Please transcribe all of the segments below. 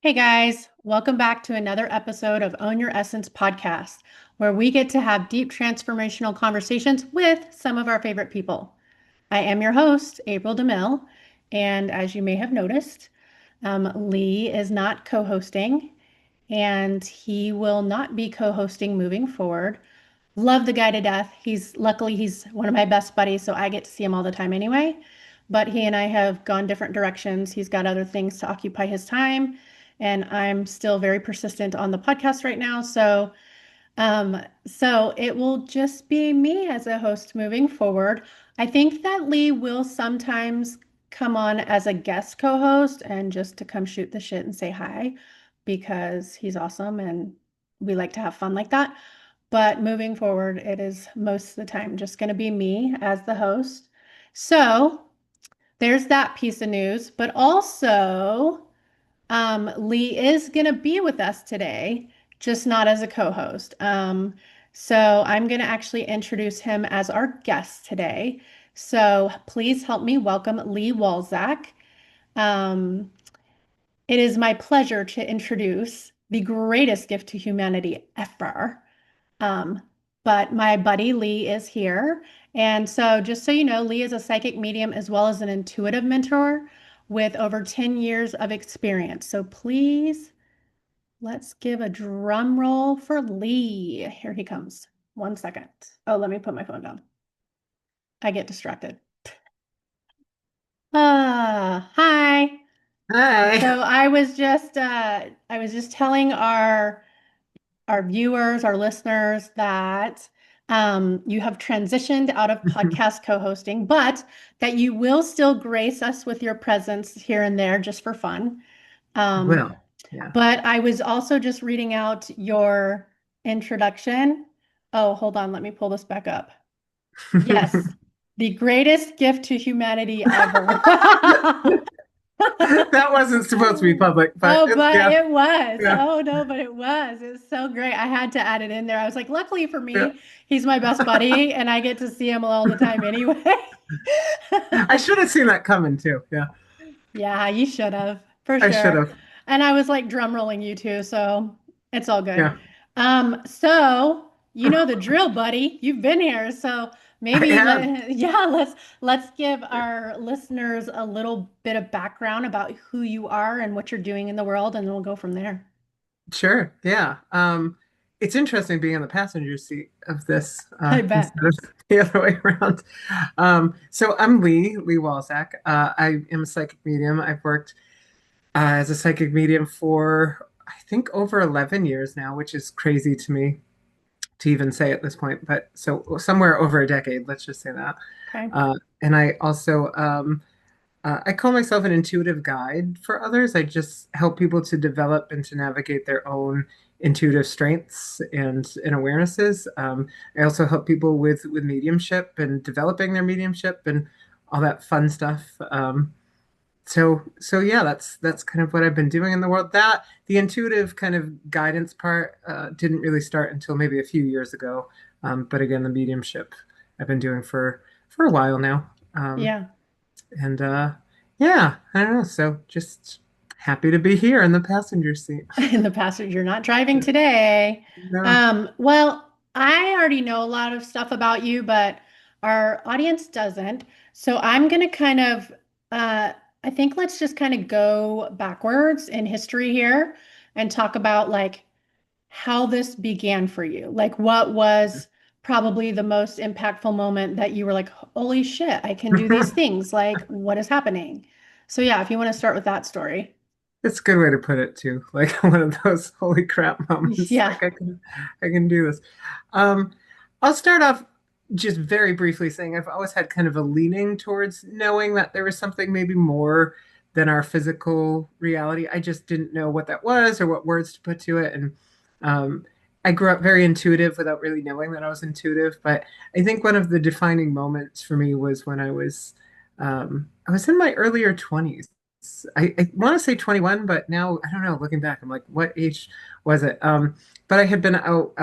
Hey guys, welcome back to another episode of Own Your Essence podcast, where we get to have deep transformational conversations with some of our favorite people. I am your host, April DeMille, and as you may have noticed, Lee is not co hosting, and he will not be co hosting moving forward. Love the guy to death. He's one of my best buddies, so I get to see him all the time anyway. But he and I have gone different directions. He's got other things to occupy his time, and I'm still very persistent on the podcast right now. So it will just be me as a host moving forward. I think that Lee will sometimes come on as a guest co-host and just to come shoot the shit and say hi because he's awesome and we like to have fun like that. But moving forward, it is most of the time just going to be me as the host. So there's that piece of news. But also, Lee is going to be with us today, just not as a co-host. So I'm going to actually introduce him as our guest today. So please help me welcome Lee Walczak. Um, it is my pleasure to introduce the greatest gift to humanity ever. Um, but my buddy Lee is here. And so, just so you know, Lee is a psychic medium as well as an intuitive mentor with over 10 years of experience. So, please let's give a drum roll for Lee. Here he comes. 1 second. Oh, let me put my phone down. I get distracted. Hi. So Hi. I was just telling our viewers, our listeners, that you have transitioned out of podcast co-hosting, but that you will still grace us with your presence here and there just for fun. Um, Well, yeah. but I was also just reading out your introduction. Oh, hold on, let me pull this back up. Yes, the greatest gift to humanity ever. That wasn't supposed to be public, but Oh, but yeah, it was. yeah, Oh no, but it was. It was so great. I had to add it in there. I was like, luckily for yeah. me, he's my best buddy and I get to see him all the time anyway. I should have seen that coming too. Yeah, Yeah, you should have, for I should sure. have. And I was like drum rolling you too, so it's all good. Yeah, So you know the drill, buddy. You've been here, so I maybe have. let's give our listeners a little bit of background about who you are and what you're doing in the world, and then we'll go from there. Sure. Yeah. It's interesting being in the passenger seat of this I bet. instead of the other way around. So I'm Lee Walczak. I am a psychic medium. I've worked as a psychic medium for I think over 11 years now, which is crazy to me to even say at this point, but so somewhere over a decade, let's just say that. Okay. And I also I call myself an intuitive guide for others. I just help people to develop and to navigate their own intuitive strengths and awarenesses. I also help people with mediumship and developing their mediumship and all that fun stuff. So yeah, that's kind of what I've been doing in the world. That the intuitive kind of guidance part didn't really start until maybe a few years ago. But again, the mediumship I've been doing for a while now. Yeah. And yeah, I don't know. So just happy to be here in the passenger seat. In the passenger, you're not driving today. No, Well, I already know a lot of stuff about you, but our audience doesn't. So I'm going to uh, I think let's just kind of go backwards in history here and talk about like how this began for you. Like, what was probably the most impactful moment that you were like, holy shit, I can do these things? Like, what is happening? So, yeah, if you want to start with that story. it's a good way to put it too. Like one of those holy crap moments. Yeah. Like I can do this. Um, I'll start off just very briefly saying I've always had kind of a leaning towards knowing that there was something maybe more than our physical reality. I just didn't know what that was or what words to put to it. And um, I grew up very intuitive without really knowing that I was intuitive. But I think one of the defining moments for me was when I was in my earlier 20s. I want to say 21, but now I don't know. Looking back, I'm like, what age was it? But I had been out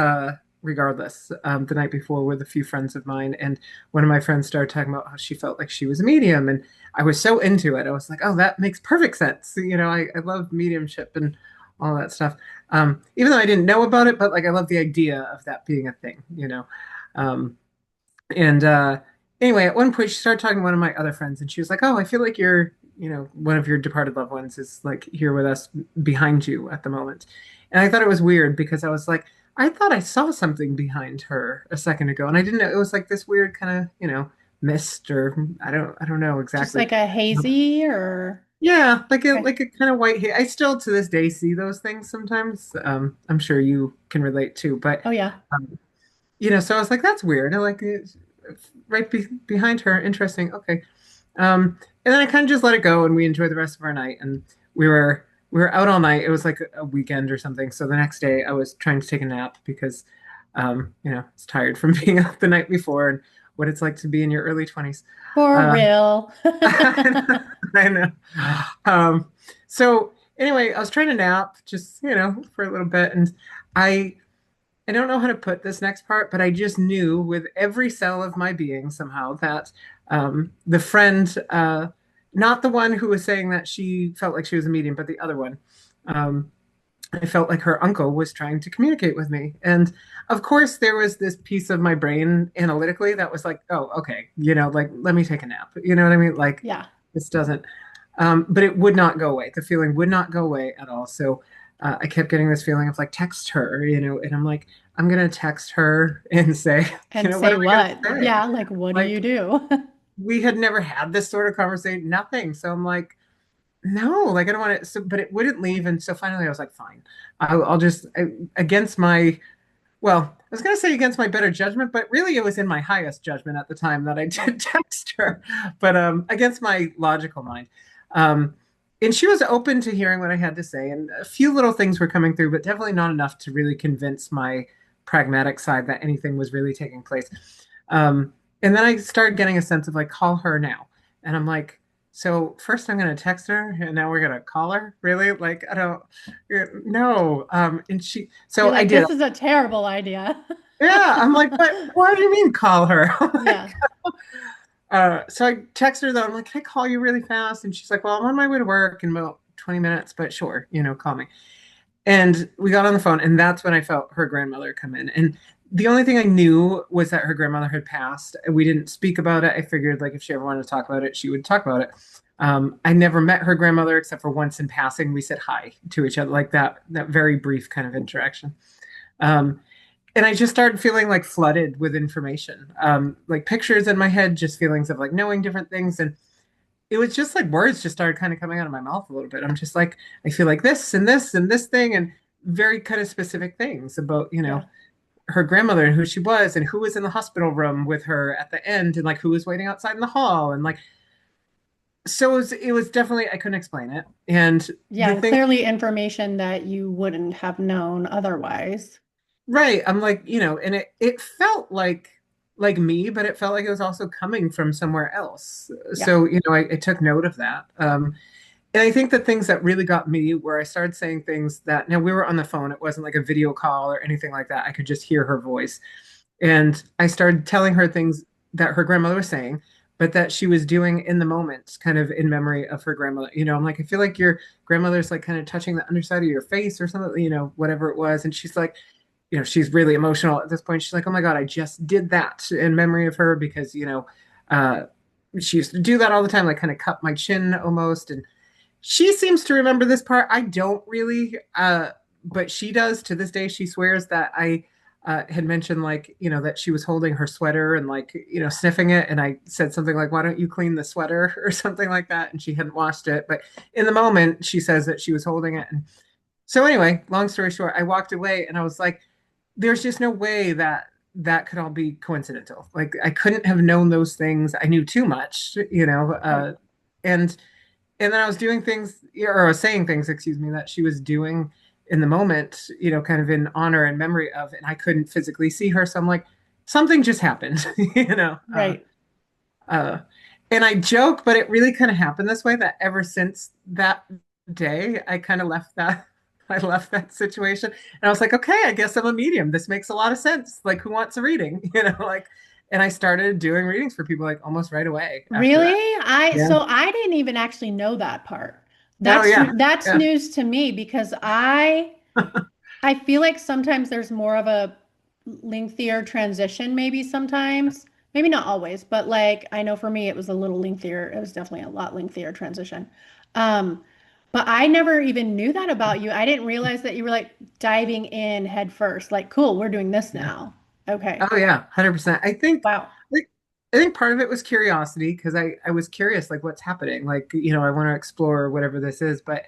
regardless, the night before with a few friends of mine. And one of my friends started talking about how she felt like she was a medium. And I was so into it. I was like, oh, that makes perfect sense. I love mediumship and all that stuff. Even though I didn't know about it, but like I love the idea of that being a thing. Um, and anyway, at one point, she started talking to one of my other friends, and she was like, "Oh, I feel like one of your departed loved ones is like here with us behind you at the moment." And I thought it was weird because I was like, I thought I saw something behind her a second ago, and I didn't know it was like this weird kind of, mist or I don't know Just exactly. like a hazy or Yeah, like a okay. like a kind of white haze. I still to this day see those things sometimes. I'm sure you can relate too, but Oh yeah. um, so I was like, that's weird. I like it right behind her. Interesting. Okay. And then I kind of just let it go and we enjoyed the rest of our night. And we were out all night. It was like a weekend or something. So the next day I was trying to take a nap because I was tired from being out the night before and what it's like to be in your early 20s. For Uh, real. I know. Um, so anyway, I was trying to nap just, for a little bit and I I don't know how to put this next part, but I just knew with every cell of my being somehow that the friend, not the one who was saying that she felt like she was a medium, but the other one, um, I felt like her uncle was trying to communicate with me. And of course, there was this piece of my brain analytically that was like, oh, okay, like let me take a nap. You know what I mean? Like Yeah. this doesn't, but it would not go away. The feeling would not go away at all. So I kept getting this feeling of like, text her, and I'm like, I'm going to text her and say, And what say am I going what? to say? Yeah, like what do you Like, do? we had never had this sort of conversation, nothing. So I'm like, no, like I don't want to. So, but it wouldn't leave, and so finally I was like, fine, I'll just against my well, I was gonna say against my better judgment, but really it was in my highest judgment at the time that I Right. did text her, but against my logical mind. Um, and she was open to hearing what I had to say, and a few little things were coming through, but definitely not enough to really convince my pragmatic side that anything was really taking place. And then I started getting a sense of like, call her now. And I'm like, so first I'm going to text her and now we're going to call her. Really? Like, I don't, no. So You're I like, did. this is a terrible idea. Yeah. I'm like, but what do you mean call her? Yeah. So I text her though. I'm like, can I call you really fast? And she's like, well, I'm on my way to work in about 20 minutes, but sure, call me. And we got on the phone, and that's when I felt her grandmother come in. And the only thing I knew was that her grandmother had passed. We didn't speak about it. I figured, like, if she ever wanted to talk about it, she would talk about it. I never met her grandmother except for once in passing. We said hi to each other, like that very brief kind of interaction. Um, and I just started feeling like flooded with information, like pictures in my head, just feelings of like knowing different things. And it was just like words just started kind of coming out of my mouth a little bit. I'm just like, I feel like this and this and this thing, and very kind of specific things about, Yeah. her grandmother and who she was and who was in the hospital room with her at the end and like who was waiting outside in the hall. And like, so it was definitely, I couldn't explain it. And the Yeah, thing, clearly information that you wouldn't have known otherwise. right, I'm like, and it felt like me, but it felt like it was also coming from somewhere else. Yeah. So, I took note of that. And I think the things that really got me where I started saying things that now we were on the phone, it wasn't like a video call or anything like that. I could just hear her voice. And I started telling her things that her grandmother was saying, but that she was doing in the moment, kind of in memory of her grandmother. I'm like, I feel like your grandmother's like kind of touching the underside of your face or something, whatever it was. And she's like, she's really emotional at this point. She's like, oh my God, I just did that in memory of her because, uh, she used to do that all the time, like kind of cup my chin almost. And she seems to remember this part. I don't really, but she does to this day. She swears that I had mentioned, like, that she was holding her sweater and, like, sniffing it. And I said something like, why don't you clean the sweater or something like that? And she hadn't washed it. But in the moment, she says that she was holding it. And so, anyway, long story short, I walked away and I was like, there's just no way that that could all be coincidental. Like, I couldn't have known those things. I knew too much, Right. and and then I was doing things, or I was saying things, excuse me, that she was doing in the moment, kind of in honor and memory of, and I couldn't physically see her. So I'm like, something just happened, you know. Right. Uh, and I joke, but it really kind of happened this way that ever since that day, I kind of left that. I left that situation and I was like, okay, I guess I'm a medium. This makes a lot of sense. Like, who wants a reading? Like, and I started doing readings for people like almost right away after Really? that. I Yeah. so I didn't even actually know that part. Oh That's yeah. that's Yeah. news to me because I feel like sometimes there's more of a lengthier transition, maybe sometimes. Maybe not always, but like I know for me it was a little lengthier. It was definitely a lot lengthier transition. Um, but I never even knew that about you. I didn't realize that you were like diving in head first. Like, cool, we're doing this Yeah. now. Okay. Oh yeah, 100%. Wow. Like I think part of it was curiosity because I was curious like what's happening. Like, I want to explore whatever this is, but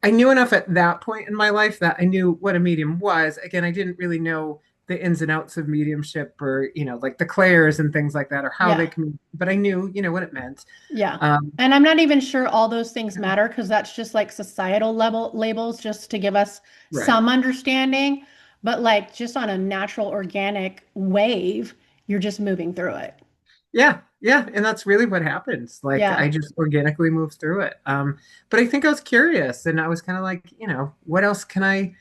I knew enough at that point in my life that I knew what a medium was. Again, I didn't really know the ins and outs of mediumship or, like the clairs and things like that or how they Yeah. can, but I knew, what it meant. Yeah. Um, And I'm not even sure all those things matter because that's just like societal level labels just to give us right. some understanding. But like just on a natural organic wave, you're just moving through it. Yeah, yeah, and that's really what happens. Like I Yeah. just organically moved through it. But I think I was curious and I was kind of like, what else can I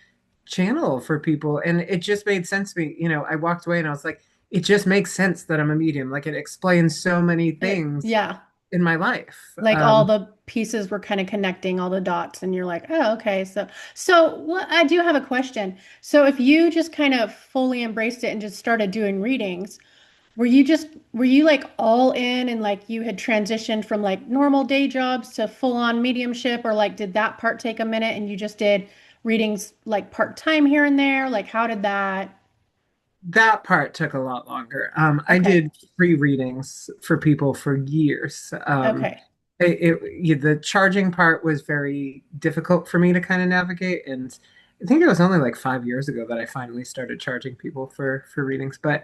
channel for people? And it just made sense to me. I walked away and I was like, it just makes sense that I'm a medium. Like it explains so many things Yeah. in my life. Like all the pieces were kind of connecting all the dots and you're like, oh, okay. So well, I do have a question. So if you just kind of fully embraced it and just started doing readings, were you like all in and like you had transitioned from like normal day jobs to full on mediumship or like did that part take a minute and you just did readings like part time here and there? Like how did that? That part took a lot longer. I Okay. did free readings for people for years. Okay. The charging part was very difficult for me to kind of navigate, and I think it was only like 5 years ago that I finally started charging people for readings. But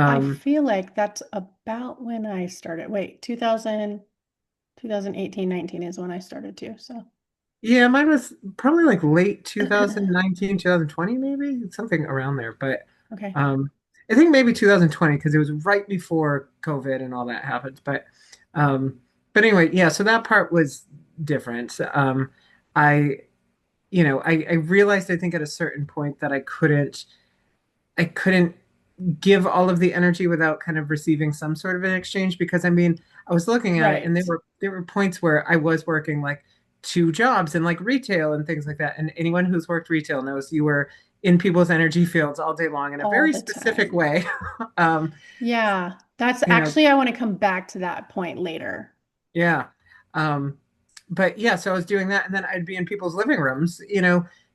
I um, feel like that's about when I started. Wait, 2018, 19 is when I started too. So, yeah, mine was probably like late 2019, 2020, maybe something around there. But okay. um, I think maybe 2020 because it was right before COVID and all that happened. Um, but anyway, yeah. So that part was different. I, I realized I think at a certain point that I couldn't give all of the energy without kind of receiving some sort of an exchange because I mean, I was looking at it and there Right. were there were points where I was working like two jobs in like retail and things like that. And anyone who's worked retail knows you were in people's energy fields all day long in a All very the specific time. way. um, Yeah. That's you know, actually, I want to come back to that point later. yeah. Um, but yeah, so I was doing that and then I'd be in people's living rooms,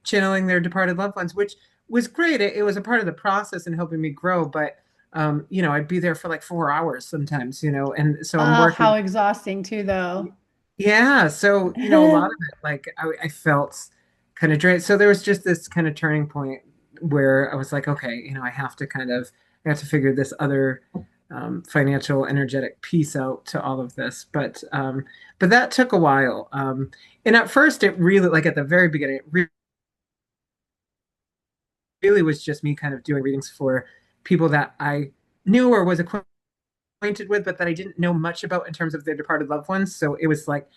channeling their departed loved ones, which was great. It was a part of the process and helping me grow, but I'd be there for like 4 hours sometimes, and so I'm Oh, how working. exhausting too, though. Yeah, so a lot of it, like I felt kind of drained. So there was just this kind of turning point where I was like, okay, I have to figure this other financial, energetic piece out to all of this. But that took a while. And at first, it really, like at the very beginning, really was just me kind of doing readings for people that I knew or was acquainted with, but that I didn't know much about in terms of their departed loved ones. So it was like,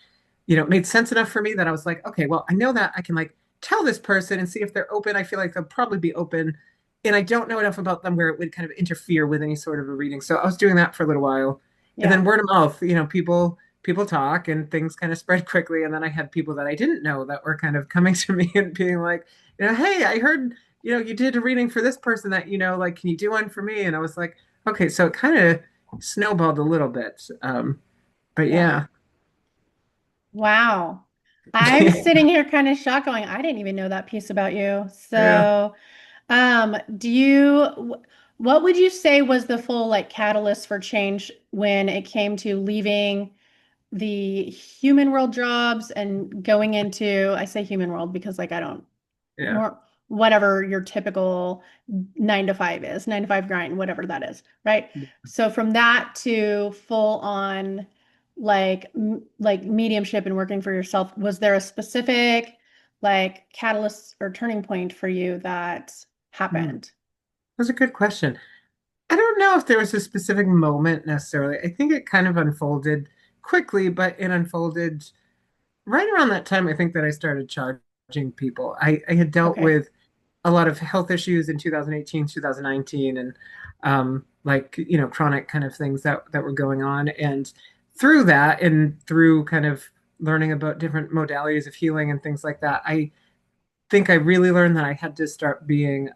it made sense enough for me that I was like, okay, well, I know that I can like tell this person and see if they're open. I feel like they'll probably be open. And I don't know enough about them where it would kind of interfere with any sort of a reading. So I was doing that for a little while. And Yeah. then word of mouth, people talk and things kind of spread quickly. And then I had people that I didn't know that were kind of coming to me and being like, hey, I heard, you did a reading for this person that, like, can you do one for me? And I was like, okay, so it kind of snowballed a little bit. But Yeah. yeah. Wow. I'm sitting here kind of shocked going, I didn't even know that piece about you. Yeah. So, what would you say was the full like catalyst for change when it came to leaving the human world jobs and going into, I say human world because like I don't Yeah. more whatever your typical 9 to 5 is, 9 to 5 grind, whatever that is, right? So from that to full on like mediumship and working for yourself, was there a specific like catalyst or turning point for you that Hmm. happened? That's a good question. I don't know if there was a specific moment necessarily. I think it kind of unfolded quickly, but it unfolded right around that time. I think that I started charging. people. I had dealt Okay. with a lot of health issues in 2018, 2019, and like, chronic kind of things that were going on. And through that, and through kind of learning about different modalities of healing and things like that, I think I really learned that I had to start being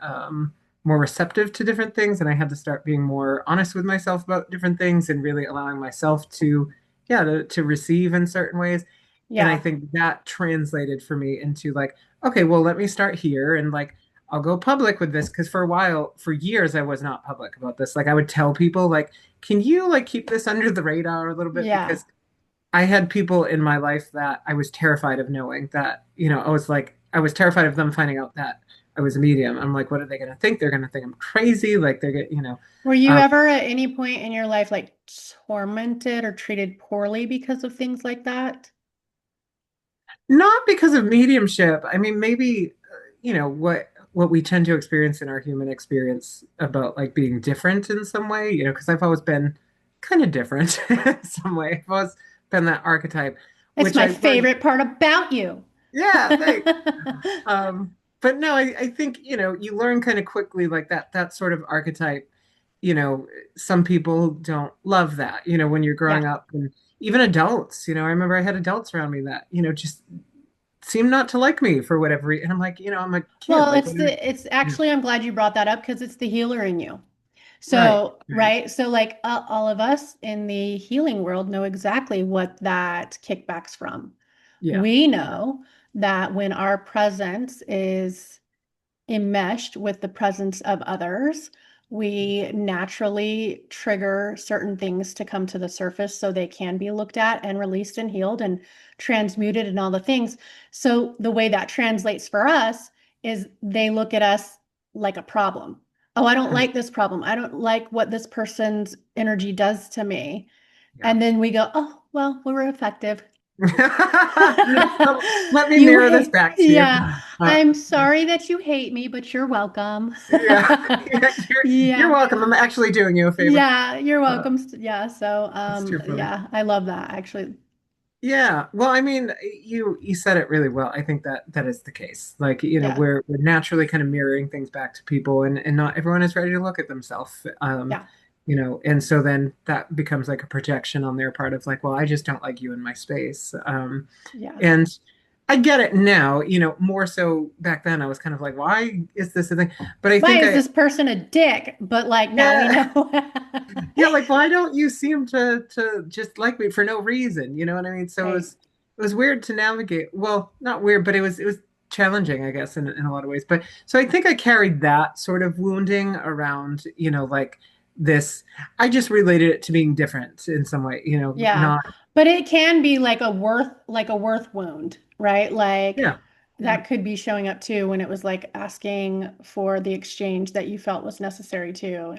more receptive to different things, and I had to start being more honest with myself about different things, and really allowing myself to, yeah, to receive in certain ways. And I Yeah. think that translated for me into like, okay, well, let me start here, and like, I'll go public with this, because for a while, for years, I was not public about this. Like, I would tell people, like, can you like keep this under the radar a little bit? Yeah. Because I had people in my life that I was terrified of knowing, that, I was terrified of them finding out that I was a medium. I'm like, what are they going to think? They're going to think I'm crazy. Like, they're going to, Were you um, ever at any point in your life like tormented or treated poorly because of things like that? not because of mediumship. I mean, maybe, what we tend to experience in our human experience about like being different in some way, because I've always been kind of different in some way. I've always been that archetype, It's which my I learned. favorite part about you. Yeah, thanks. But no, I think, you learn kind of quickly, like that sort of archetype, you know, some people don't love that, when you're growing Yeah. up, and even adults, I remember I had adults around me that, just seemed not to like me for whatever reason. And I'm like, I'm a kid, Well, like, what it's actually, I'm glad you brought that up because it's the healer in you. right, So, right. right. So, like all of us in the healing world know exactly what that kickback's from. Yeah. We know that when our presence is enmeshed with the presence of others, we naturally trigger certain things to come to the surface so they can be looked at and released and healed and transmuted and all the things. So the way that translates for us is they look at us like a problem. Oh, I don't Right. like this problem. I don't like what this person's energy does to me. Yeah. And then we go, oh, well, we were effective. Let me You mirror this hate, back to you. yeah. Uh, I'm sorry that you hate me, but you're welcome. yeah. You're Yeah. welcome. I'm actually doing you a favor. Yeah, you're Uh, welcome. Yeah, so it's too funny. yeah, I love that actually. Yeah, well, I mean, you said it really well. I think that is the case. Like, Yeah. we're naturally kind of mirroring things back to people, and not everyone is ready to look at themselves. Yeah. And so then that becomes like a projection on their part of like, well, I just don't like you in my space. Yeah. And I get it now, more so back then I was kind of like, why is this a thing? But I Why think is this person a dick? But like now we yeah. know. Yeah, like why don't you seem to just like me for no reason? You know what I mean? So Right. it was weird to navigate. Well, not weird, but it was challenging, I guess, in a lot of ways. But so I think I carried that sort of wounding around, like this. I just related it to being different in some way, Yeah. not, But it can be like a worth wound, right? Like yeah, yeah. that could be showing up too when it was like asking for the exchange that you felt was necessary too.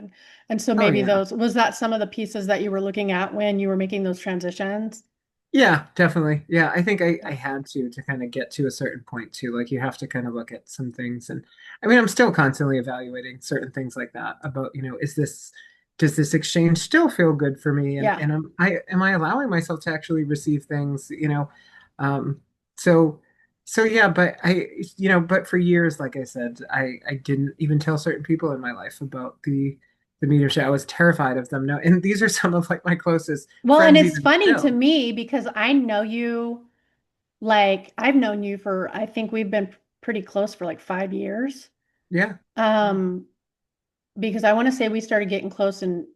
And so Oh maybe yeah. those was that some of the pieces that you were looking at when you were making those transitions? Yeah, definitely. Yeah, I think I had to kind of get to a certain point too. Like you have to kind of look at some things. And I mean, I'm still constantly evaluating certain things like that about, does this exchange still feel good for me? And Yeah. am I allowing myself to actually receive things, Um, so yeah, but but for years, like I said, I didn't even tell certain people in my life about the mediumship. I was terrified of them. No, and these are some of like my closest Well, and friends it's even funny to still. me because I know you, like I've known you for, I think we've been pretty close for like 5 years. Yeah. Um, because I want to say we started getting close in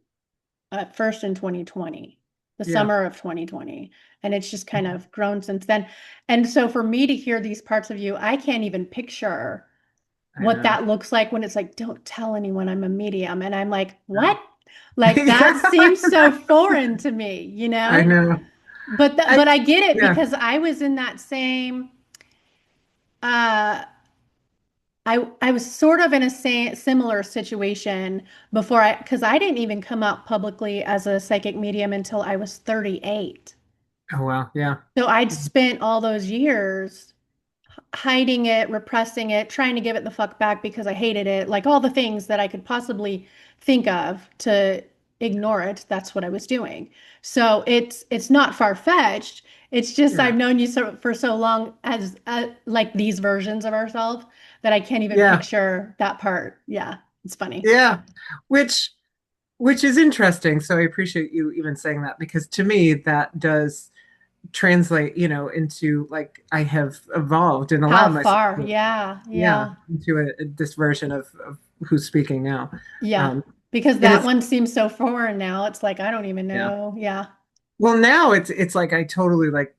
at first in 2020, the Yeah. summer of 2020, and it's just kind of grown since then. And so for me to hear these parts of you, I can't even picture I what know. that looks like when it's like, don't tell anyone I'm a medium. And I'm like, No. what? Like that Yeah. seems so foreign to me, you I know? know. But I I get it yeah. because I was in that same uh I was sort of in a similar situation before because I didn't even come out publicly as a psychic medium until I was 38. Oh wow. Yeah. So I'd spent all those years hiding it, repressing it, trying to give it the fuck back because I hated it, like all the things that I could possibly think of to ignore it. That's what I was doing. So it's not far-fetched. It's just Yeah. I've known you for so long as like these versions of ourselves that I can't even Yeah. picture that part. Yeah, it's funny. Yeah. Which which is interesting. So I appreciate you even saying that because to me that does translate, into like I have evolved and How allowed myself far? to, Yeah, yeah, yeah, into this version of who's speaking now. yeah. Um, Because and that it's one seems so foreign now. It's like I don't even yeah. know. Yeah. Well, now it's like I totally like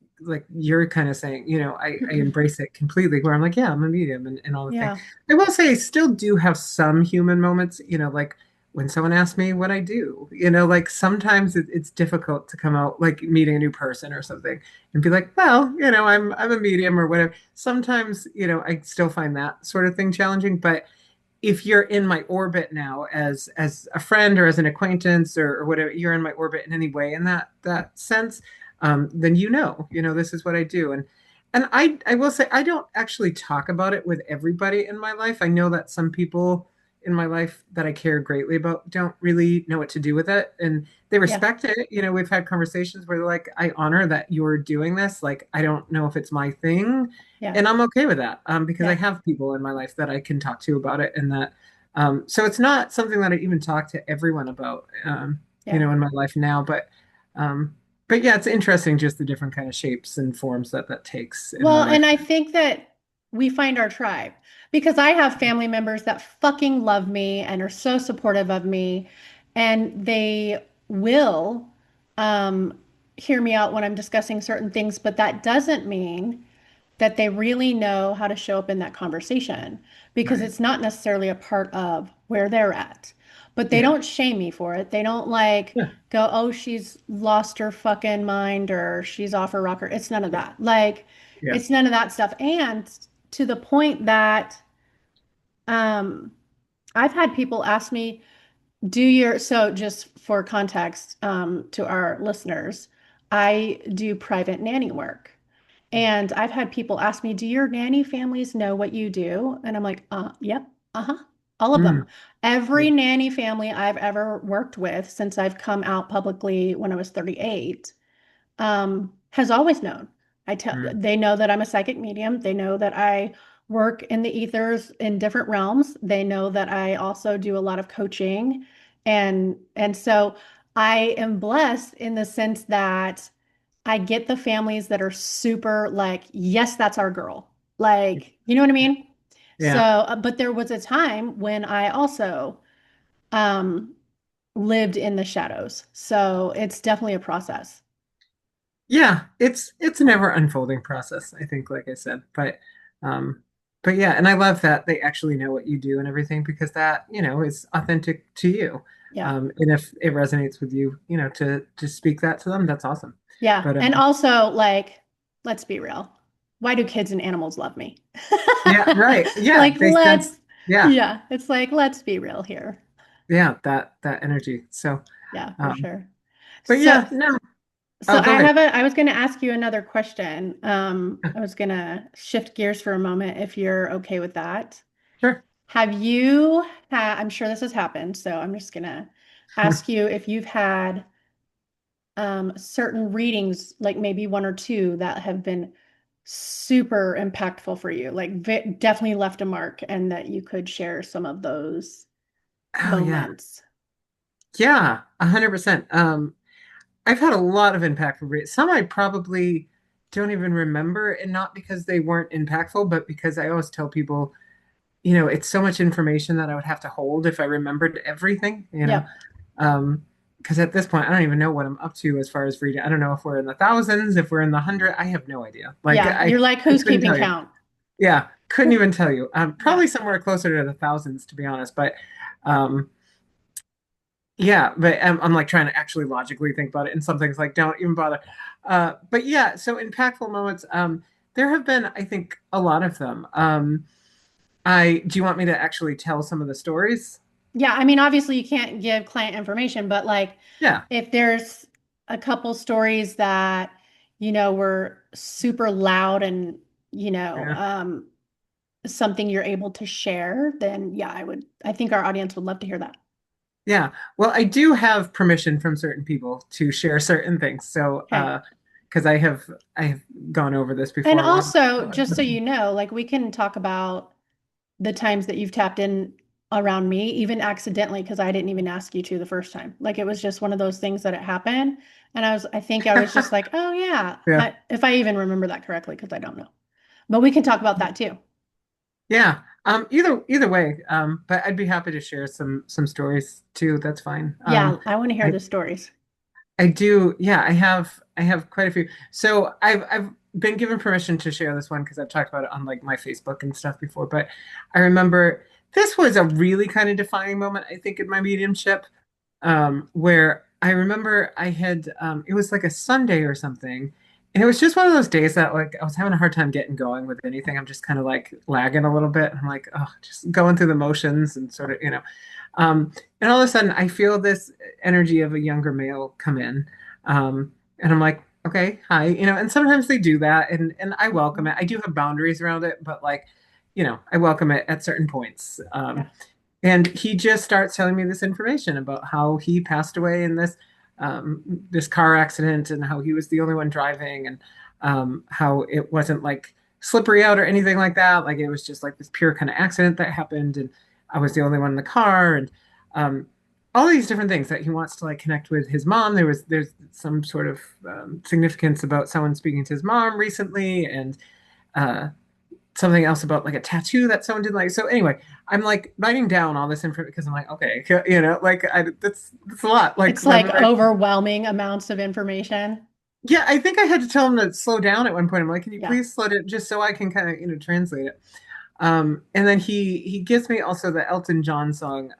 you're kind of saying, I embrace it completely where I'm like, yeah, I'm a medium and all the thing. Yeah. I will say I still do have some human moments, like when someone asks me what I do, like sometimes it's difficult to come out like meeting a new person or something and be like, well, I'm a medium or whatever. Sometimes, I still find that sort of thing challenging, but if you're in my orbit now as a friend or as an acquaintance or whatever, you're in my orbit in any way in that sense, then this is what I do. And I will say I don't actually talk about it with everybody in my life. I know that some people in my life that I care greatly about don't really know what to do with it. And they Yeah. respect it. We've had conversations where they're like, I honor that you're doing this. Like, I don't know if it's my thing, Yeah. and I'm okay with that because I Yeah. have people in my life that I can talk to about it, and that so it's not something that I even talk to everyone about, Yeah. in my life now. Um, but yeah, it's interesting just the different kind of shapes and forms that takes in my Well, life. and I think that we find our tribe because I have family members that fucking love me and are so supportive of me, and they will um, hear me out when I'm discussing certain things, but that doesn't mean that they really know how to show up in that conversation because Right. it's not necessarily a part of where they're at. But they Yeah. don't shame me for it. They don't like Yeah. go, oh, she's lost her fucking mind or she's off her rocker. It's none of that. Like, Yeah. it's none of that stuff. And to the point that um, I've had people ask me, so just for context to our listeners, I do private nanny work. And I've had people ask me, do your nanny families know what you do? And I'm like, yep, uh-huh, all of them. Mm. Every Yeah. nanny family I've ever worked with since I've come out publicly when I was 38 has always known. Mm. They know that I'm a psychic medium. They know that I work in the ethers in different realms. They know that I also do a lot of coaching. And so I am blessed in the sense that I get the families that are super like, yes, that's our girl. Like, you know what I mean? So, Yeah. but there was a time when I also um, lived in the shadows. So it's definitely a process. Yeah, it's a never unfolding process, I think, like I said. Um but yeah, and I love that they actually know what you do and everything because that, is authentic to you. Yeah. And if it resonates with you, to speak that to them, that's awesome. Yeah. But And also, like, let's be real. Why do kids and animals love me? yeah, right. Yeah, Like, they sense yeah, yeah, it's like, let's be real here. yeah, that energy. So Yeah, for um sure. but So, yeah, no. so Oh, go ahead. I was going to ask you another question. I was going to shift gears for a moment if you're okay with that. Sure. Have you had, I'm sure this has happened, so I'm just going to ask you if you've had certain readings, like maybe one or two that have been super impactful for you, like definitely left a mark, and that you could share some of those Oh yeah. moments. Yeah, 100%. I've had a lot of impactful reads. Some I probably don't even remember, and not because they weren't impactful, but because I always tell people, it's so much information that I would have to hold if I remembered everything. Yep. Um, because at this point, I don't even know what I'm up to as far as reading. I don't know if we're in the thousands, if we're in the hundred. I have no idea. Like Yeah. You're like, I who's couldn't keeping tell you. count? Yeah, couldn't even tell you. Yeah. Probably somewhere closer to the thousands, to be honest. Um, yeah, but I'm like trying to actually logically think about it, and some things like don't even bother. But yeah, so impactful moments. There have been, I think, a lot of them. I do you want me to actually tell some of the stories? Yeah. I mean, obviously, you can't give client information, but like, Yeah, if there's a couple stories that, were super loud and, yeah, something you're able to share, then yeah, I think our audience would love to hear that. yeah. Well, I do have permission from certain people to share certain things. So, Okay. because I have gone over this And before with also, just so you know, like we can talk about the times that you've tapped in around me, even accidentally, because I didn't even ask you to the first time. Like it was just one of those things that it happened. And I think I was just like, oh yeah, yeah. if I even remember that correctly, because I don't know. But we can talk about that too. Yeah. Either way. But I'd be happy to share some stories too. That's fine. Yeah, I want to hear I the stories. I do. Yeah, I have quite a few. So I've been given permission to share this one because I've talked about it on like my Facebook and stuff before. But I remember this was a really kind of defining moment, I think, in my mediumship, where I remember I had it was like a Sunday or something. And it was just one of those days that like I was having a hard time getting going with anything. I'm just kind of like lagging a little bit. I'm like, oh, just going through the motions and sort of. Um, and all of a sudden I feel this energy of a younger male come in. And I'm like, okay, hi, and sometimes they do that and I welcome Mhm. it. I do have boundaries around it, but like, I welcome it at certain points. Yeah. And he just starts telling me this information about how he passed away in this car accident and how he was the only one driving and how it wasn't like slippery out or anything like that. Like it was just like this pure kind of accident that happened, and I was the only one in the car, and um, all these different things that he wants to like connect with his mom. There's some sort of significance about someone speaking to his mom recently, and uh, something else about like a tattoo that someone did like. So anyway, I'm like writing down all this information because I'm like, okay, like that's a lot. Like It's like remember, overwhelming amounts of information. yeah, I think I had to tell him to slow down at one point. I'm like, can you Yeah. please slow down just so I can kind of translate it. And then he gives me also the Elton John song,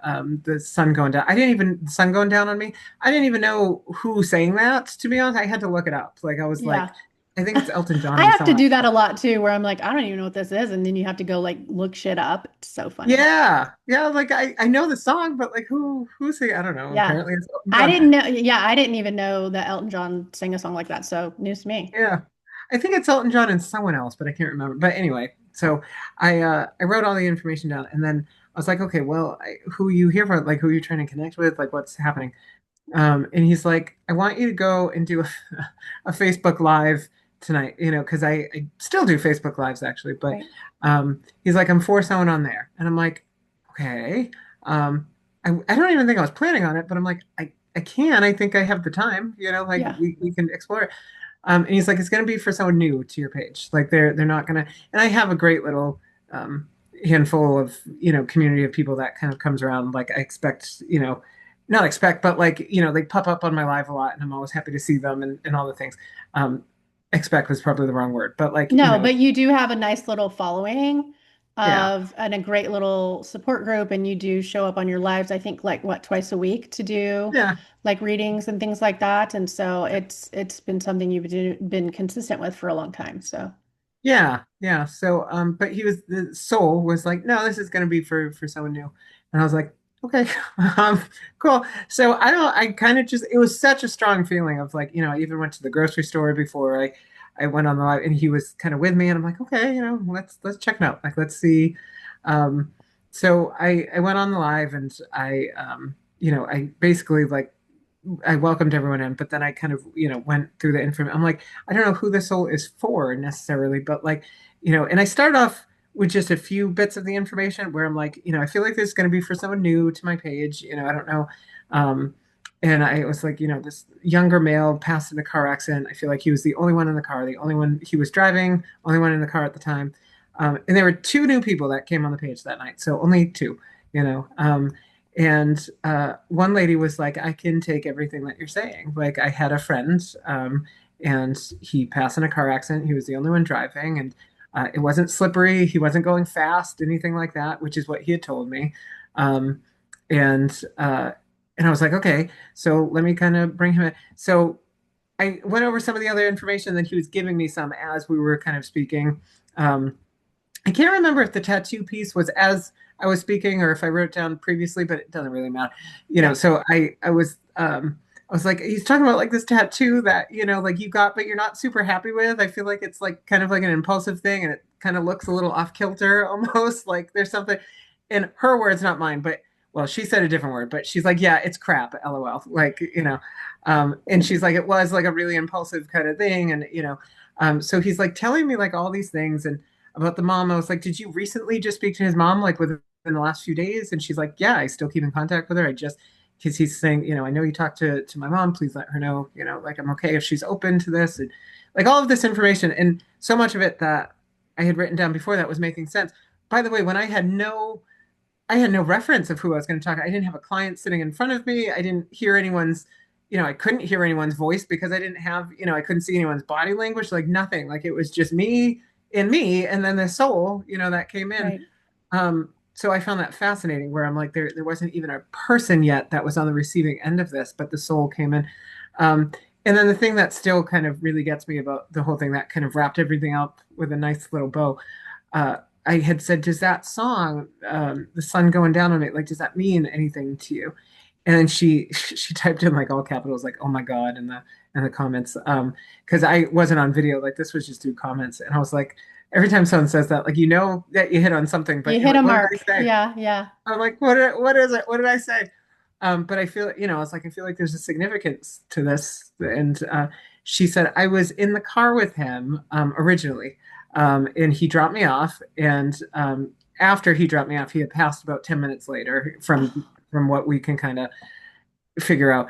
"The Sun Going Down." I didn't even the sun going down on me. I didn't even know who sang that. To be honest, I had to look it up. Like I was Yeah. like, I think it's Elton John I and have to someone else. do that a lot too, where I'm like, I don't even know what this is. And then you have to go like look shit up. It's so funny. Yeah, yeah. Like I know the song, but like who's singing? I don't know. Yeah. Apparently it's Elton I John. didn't know. Yeah, I didn't even know that Elton John sang a song like that. So news to me. Yeah, I think it's Elton John and someone else, but I can't remember. But anyway, so I wrote all the information down, and then I was like, okay, well, who are you here for? Like, who are you trying to connect with? Like, what's happening? And he's like, I want you to go and do a Facebook Live tonight, because I still do Facebook Lives actually, but Right. he's like, I'm for someone on there. And I'm like, okay. I don't even think I was planning on it, but I'm like, I can. I think I have the time, like Yeah. we can explore it. And he's like, it's going to be for someone new to your page. Like they're not going to, and I have a great little um, handful of, community of people that kind of comes around. Like I expect, not expect, but like, they pop up on my live a lot and I'm always happy to see them and all the things. Um, expect was probably the wrong word, but like, No, but you do have a nice little following yeah, of and a great little support group, and you do show up on your lives, I think like what, twice a week to do yeah, like readings and things like that. And so it's been something been consistent with for a long time. So yeah, yeah. So, but the soul was like, no, this is going to be for someone new. And I was like, okay, cool. So I kind of just, it was such a strong feeling of like, I even went to the grocery store before I went on the live and he was kind of with me and I'm like, okay, let's check it out. Like, let's see. Um, so I went on the live and I basically like, I welcomed everyone in, but then I kind of, went through the information. I'm like, I don't know who this soul is for necessarily, but like, and I started off with just a few bits of the information where I'm like, I feel like this is going to be for someone new to my page. I don't know. Um, and I was like, this younger male passed in a car accident. I feel like he was the only one in the car, the only one he was driving, only one in the car at the time. And there were two new people that came on the page that night. So only two, you know. And one lady was like, I can take everything that you're saying. Like, I had a friend, and he passed in a car accident. He was the only one driving, and it wasn't slippery. He wasn't going fast, anything like that, which is what he had told me. Um, and and I was like, okay, so let me kind of bring him in. So I went over some of the other information that he was giving me some as we were kind of speaking. Um, I can't remember if the tattoo piece was as I was speaking or if I wrote it down previously, but it doesn't really matter. yeah. So I was like, he's talking about like this tattoo that, like you got, but you're not super happy with. I feel like it's like kind of like an impulsive thing and it kind of looks a little off kilter almost like there's something in her words, not mine, but well, she said a different word, but she's like, yeah, it's crap, LOL. Like, And she's like, it was like a really impulsive kind of thing. And, so he's like telling me like all these things and about the mom. I was like, did you recently just speak to his mom like within the last few days? And she's like, yeah, I still keep in contact with her. Because he's saying, I know you talked to my mom. Please let her know, like I'm okay if she's open to this. And like all of this information. And so much of it that I had written down before that was making sense. By the way, when I had no reference of who I was going to talk to. I didn't have a client sitting in front of me. I didn't hear anyone's, I couldn't hear anyone's voice because I didn't have, I couldn't see anyone's body language, like nothing. Like it was just me, and then the soul, that came in. Right. So I found that fascinating where I'm like, there wasn't even a person yet that was on the receiving end of this, but the soul came in. And then the thing that still kind of really gets me about the whole thing that kind of wrapped everything up with a nice little bow. Uh, I had said, does that song, the sun going down on it, like, does that mean anything to you? And then she typed in like all capitals, like, oh my God, in the comments. Because I wasn't on video, like this was just through comments. And I was like, every time someone says that, like that you hit on something, but You you're hit like, a what did they mark. say? Yeah, yeah. I'm like, what is it? What did I say? But I feel, it's like I feel like there's a significance to this. And she said I was in the car with him originally, and he dropped me off. And after he dropped me off, he had passed about 10 minutes later Oh, from what we can kind of figure out.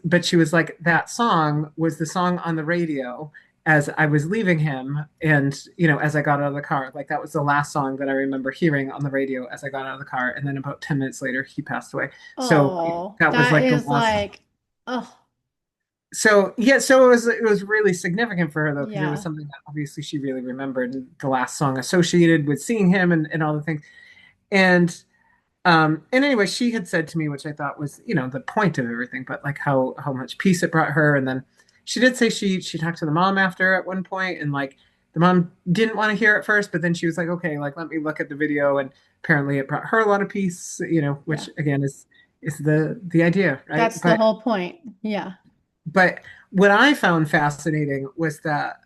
But she was like, that song was the song on the radio as I was leaving him, and as I got out of the car, like that was the last song that I remember hearing on the radio as I got out of the car. And then about 10 minutes later, he passed away. So oh, that was that like the is last. like, oh, So yeah, so it was really significant for her though, because it was yeah. something that obviously she really remembered, and the last song associated with seeing him and all the things. And anyway, she had said to me, which I thought was, the point of everything, but like how much peace it brought her. And then she did say she talked to the mom after at one point, and like the mom didn't want to hear it first, but then she was like, okay, like let me look at the video, and apparently it brought her a lot of peace, Yeah. which again is the idea, right? That's the whole point. Yeah. But what I found fascinating was that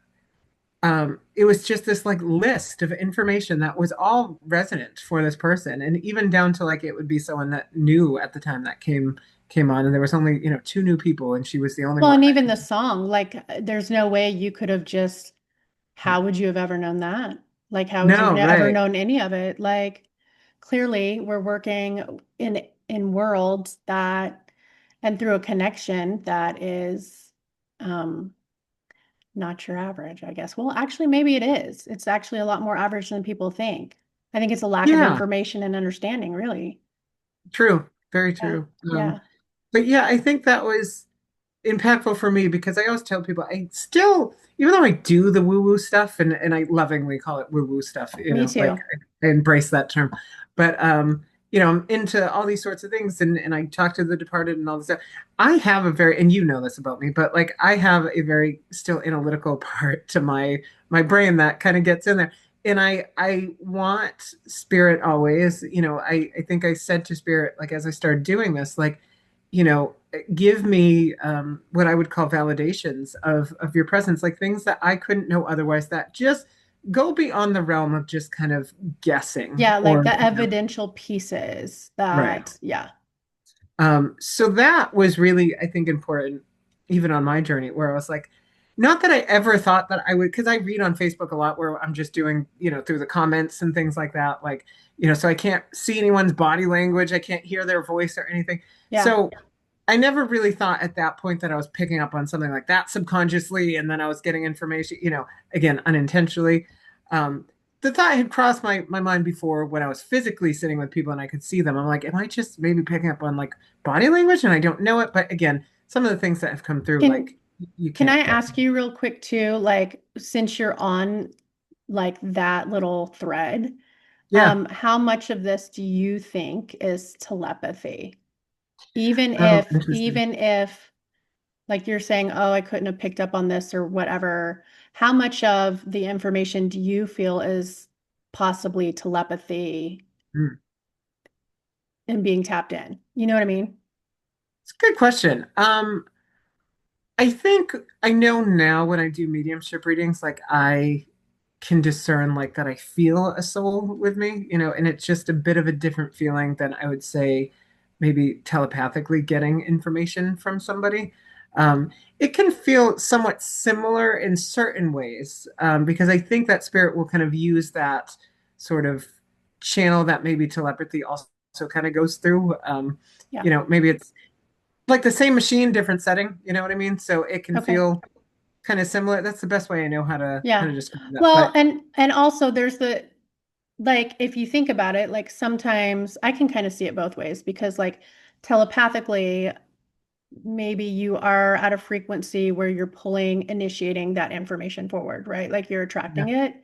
it was just this like list of information that was all resonant for this person, and even down to like it would be someone that knew at the time that came on, and there was only two new people, and she was the only Well, one and that even the song, like, there's no way you could have just, how would you have ever known that? Like, how would you have no, ever right, known any of it? Like, clearly, we're working in worlds that, and through a connection that is, um, not your average, I guess. Well, actually, maybe it is. It's actually a lot more average than people think. I think it's a lack of yeah, information and understanding, really. true, very Yeah. true. Yeah. But yeah, I think that was impactful for me because I always tell people I still, even though I do the woo woo stuff, and I lovingly call it woo woo stuff, Me like too. I embrace that term, but I'm into all these sorts of things, and I talk to the departed and all this stuff. I have a very, and you know this about me, but like I have a very still analytical part to my brain that kind of gets in there. And I want spirit always, I think I said to spirit, like as I started doing this, like, you know, give me what I would call validations of your presence, like things that I couldn't know otherwise that just go beyond the realm of just kind of guessing Yeah, like or the evidential pieces right. that, yeah. So that was really, I think, important even on my journey where I was like, not that I ever thought that I would, because I read on Facebook a lot where I'm just doing, through the comments and things like that. Like, so I can't see anyone's body language. I can't hear their voice or anything. Yeah. So I never really thought at that point that I was picking up on something like that subconsciously, and then I was getting information, again, unintentionally. Um, the thought had crossed my mind before when I was physically sitting with people and I could see them. I'm like, am I just maybe picking up on like body language and I don't know it? But again, some of the things that have come through, Can like you can I can't get. ask you real quick too, like since you're on like that little thread, Yeah. how much of this do you think is telepathy? Even Oh, if, interesting. even if like you're saying, oh, I couldn't have picked up on this or whatever, how much of the information do you feel is possibly telepathy Hmm. and being tapped in? You know what I mean? It's a good question. I think I know now when I do mediumship readings, like I can discern like that I feel a soul with me, and it's just a bit of a different feeling than I would say maybe telepathically getting information from somebody. Um, it can feel somewhat similar in certain ways, because I think that spirit will kind of use that sort of channel that maybe telepathy also kind of goes through. Yeah. Maybe it's like the same machine, different setting. You know what I mean? So it can Okay. feel kind of similar. That's the best way I know how to Yeah. describe that. Well, But and also there's the like if you think about it, like sometimes I can kind of see it both ways because like telepathically maybe you are at a frequency where you're pulling, initiating that information forward, right? Like you're yeah, attracting it,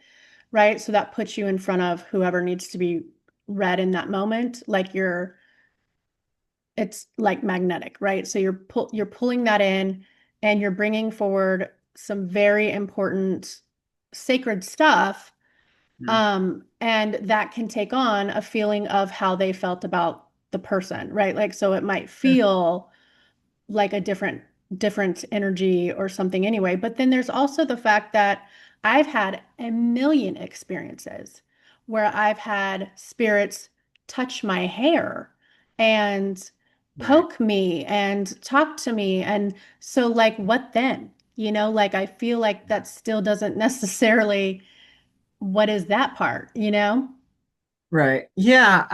right? So that puts you in front of whoever needs to be read in that moment. It's like magnetic, right? So you're pulling that in and you're bringing forward some very important sacred stuff. mm, And that can take on a feeling of how they felt about the person, right? Like, so it might yeah, feel like a different energy or something anyway. But then there's also the fact that I've had a million experiences where I've had spirits touch my hair and right. poke me and talk to me. And so like what then? Like I feel like that still doesn't necessarily what is that part? Right. Yeah.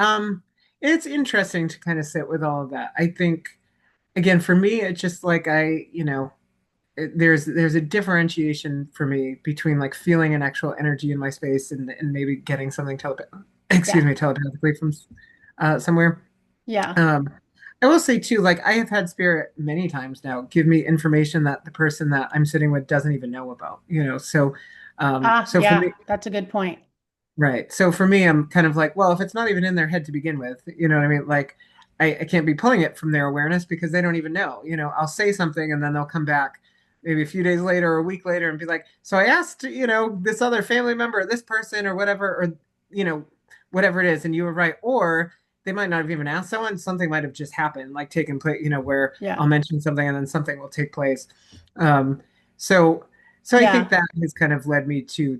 It's interesting to kind of sit with all of that. I think again, for me, it's just like there's a differentiation for me between like feeling an actual energy in my space and maybe getting something Yeah. telepathically from somewhere. Yeah. Um, I will say too, like I have had spirit many times now give me information that the person that I'm sitting with doesn't even know about, so Ah, so for yeah, me, that's a good point. right. So for me, I'm kind of like, well, if it's not even in their head to begin with, you know what I mean? Like, I can't be pulling it from their awareness because they don't even know. I'll say something and then they'll come back maybe a few days later or a week later and be like, so I asked, this other family member or this person or whatever, or, you know, whatever it is. And you were right. Or they might not have even asked someone. Something might have just happened, like taken place, where Yeah. I'll mention something and then something will take place. Um, so so I think Yeah. that has kind of led me to,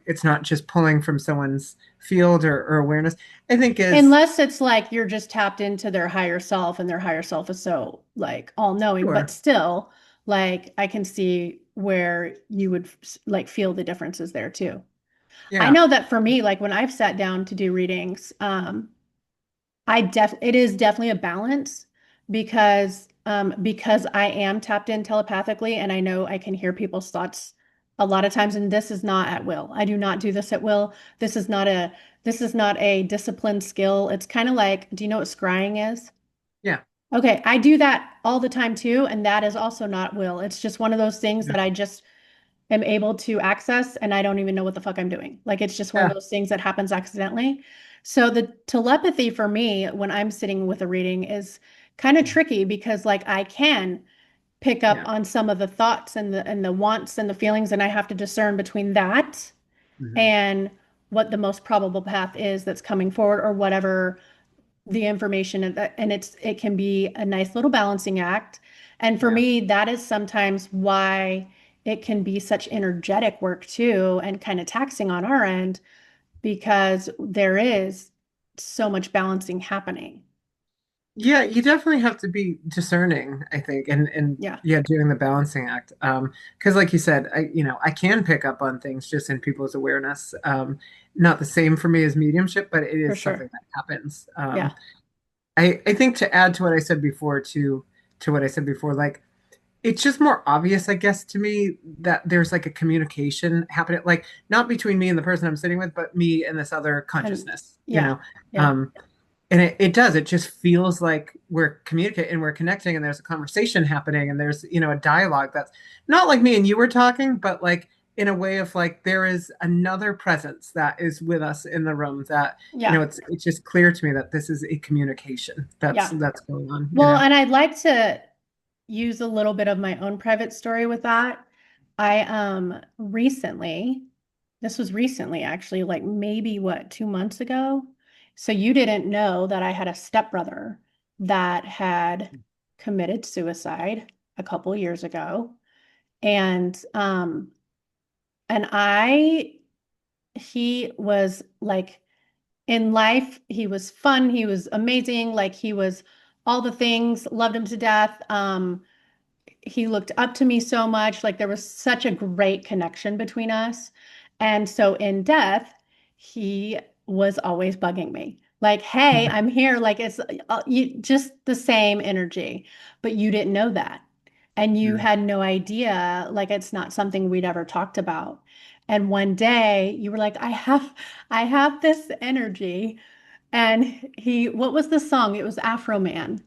it's not just pulling from someone's field or awareness. I think is Unless it's like you're just tapped into their higher self and their higher self is so like all knowing, but sure. still, like I can see where you would like feel the differences there too. I Yeah. know that for me, like when I've sat down to do readings, it is definitely a balance because I am tapped in telepathically and I know I can hear people's thoughts a lot of times and this is not at will. I do not do this at will. This is not a disciplined skill. It's kind of like, do you know what scrying is? Yeah. Okay, I do that all the time too, and that is also not will. It's just one of those things Yeah. that I just am able to access and I don't even know what the fuck I'm doing. Like it's just one of Yeah. those things that happens accidentally. So the telepathy for me when I'm sitting with a reading is kind of tricky because like I can pick up Yeah. on some of the thoughts and the wants and the feelings and I have to discern between that Hmm. and what the most probable path is that's coming forward or whatever the information and it can be a nice little balancing act. And for Yeah. me, that is sometimes why it can be such energetic work too and kind of taxing on our end because there is so much balancing happening. Yeah, you definitely have to be discerning, I think, and Yeah, yeah, doing the balancing act. Because like you said, I can pick up on things just in people's awareness. Not the same for me as mediumship, but it for is something sure. that happens. Yeah. I think to add to what I said before, to what I said before, like it's just more obvious, I guess, to me that there's like a communication happening, like not between me and the person I'm sitting with, but me and this other And consciousness, yeah, yeah, Um, and it just feels like we're communicating and we're connecting and there's a conversation happening and there's, a dialogue that's not like me and you were talking, but like in a way of like there is another presence that is with us in the room that, yeah, it's just clear to me that this is a communication that's yeah. that's going on. Well, and I'd like to use a little bit of my own private story with that. I recently, this was recently actually, like maybe what, 2 months ago. So you didn't know that I had a stepbrother that had committed suicide a couple years ago. And and he was like in life, he was fun, he was amazing, like he was all the things, loved him to death. he looked up to me so much. Like there was such a great connection between us. And so in death, he was always bugging me. Like, hey, I'm here. Like it's just the same energy, but you didn't know that. And you Yeah. had no idea, like it's not something we'd ever talked about. And one day you were like, I have this energy. And what was the song? It was Afro Man.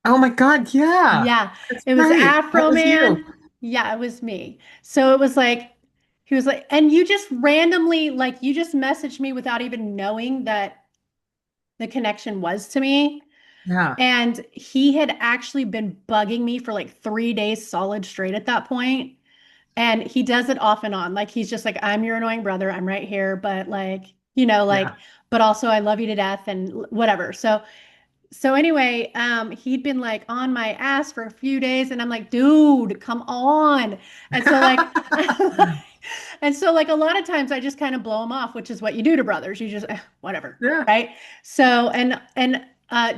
Oh my God, yeah. Yeah, That's it was right. That Afro was you. Man. Yeah, it was me. So it was like, he was like, and you just randomly, like, you just messaged me without even knowing that the connection was to me. Yeah. And he had actually been bugging me for like 3 days solid straight at that point. And he does it off and on. Like, he's just like, I'm your annoying brother. I'm right here. But like, Yeah. but also I love you to death and whatever. So anyway, he'd been like on my ass for a few days, and I'm like, dude, come on. And so like, and so like a lot of times I just kind of blow him off, which is what you do to brothers. You just whatever, Yeah. right? So and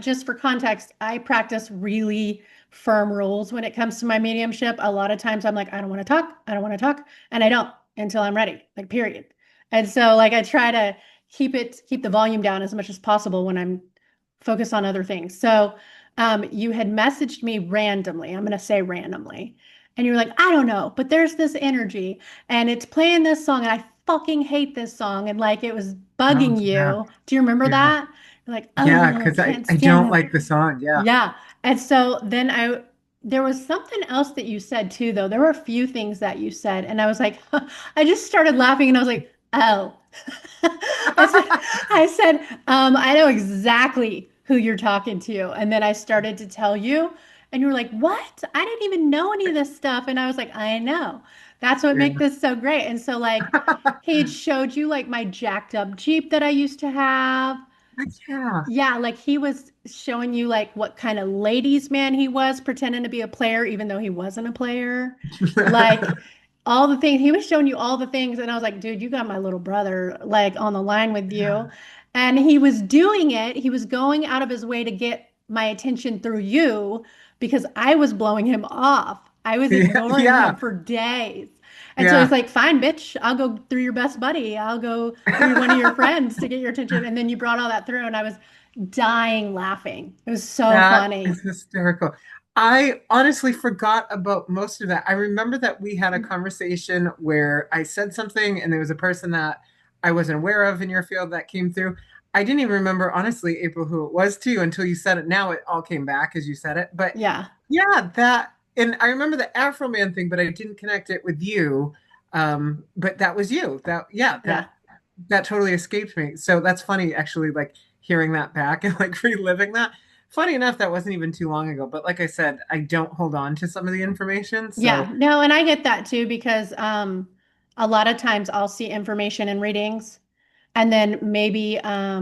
just for context, I practice really firm rules when it comes to my mediumship. A lot of times I'm like, I don't want to talk, I don't want to talk, and I don't until I'm ready, like period. And so like I try to keep the volume down as much as possible when I'm focus on other things. So you had messaged me randomly. I'm going to say randomly. And you're like, I don't know, but there's this energy and it's playing this song and I fucking hate this song. And like it was Oh, bugging yeah. you. Do you remember Yeah. that? You're like, Yeah. oh, I Because can't I stand don't him. like the song. Yeah. Yeah. And so then there was something else that you said too, though. There were a few things that you said. And I was like, I just started laughing and I was like, oh. I said, I know exactly who you're talking to. And then I started to tell you, and you were like, what? I didn't even know any of this stuff. And I was like, I know. That's what makes Yeah. this so great. And so, like, he had showed you like my jacked up Jeep that I used to have. Yeah. Yeah, like he was showing you like what kind of ladies man he was, pretending to be a player, even though he wasn't a player. Like all the things he was showing you all the things, and I was like, dude, you got my little brother like on the line with you. And he was doing it, he was going out of his way to get my attention through you because I was blowing him off. I was Yeah. ignoring him Yeah. for days. And so he's Yeah. like, fine, bitch, I'll go through your best buddy. I'll go through one of your friends to get your attention. And then you brought all that through, and I was dying laughing. It was so That funny. is hysterical. I honestly forgot about most of that. I remember that we had a conversation where I said something and there was a person that I wasn't aware of in your field that came through. I didn't even remember, honestly, April, who it was to you until you said it. Now it all came back as you said it. But Yeah, yeah, and I remember the Afro Man thing, but I didn't connect it with you. But that was you. Yeah, yeah. that totally escaped me. So that's funny, actually, like hearing that back and like reliving that. Funny enough, that wasn't even too long ago. But like I said, I don't hold on to some of the information. Yeah, So no, and I get that too because a lot of times I'll see information in readings and then maybe I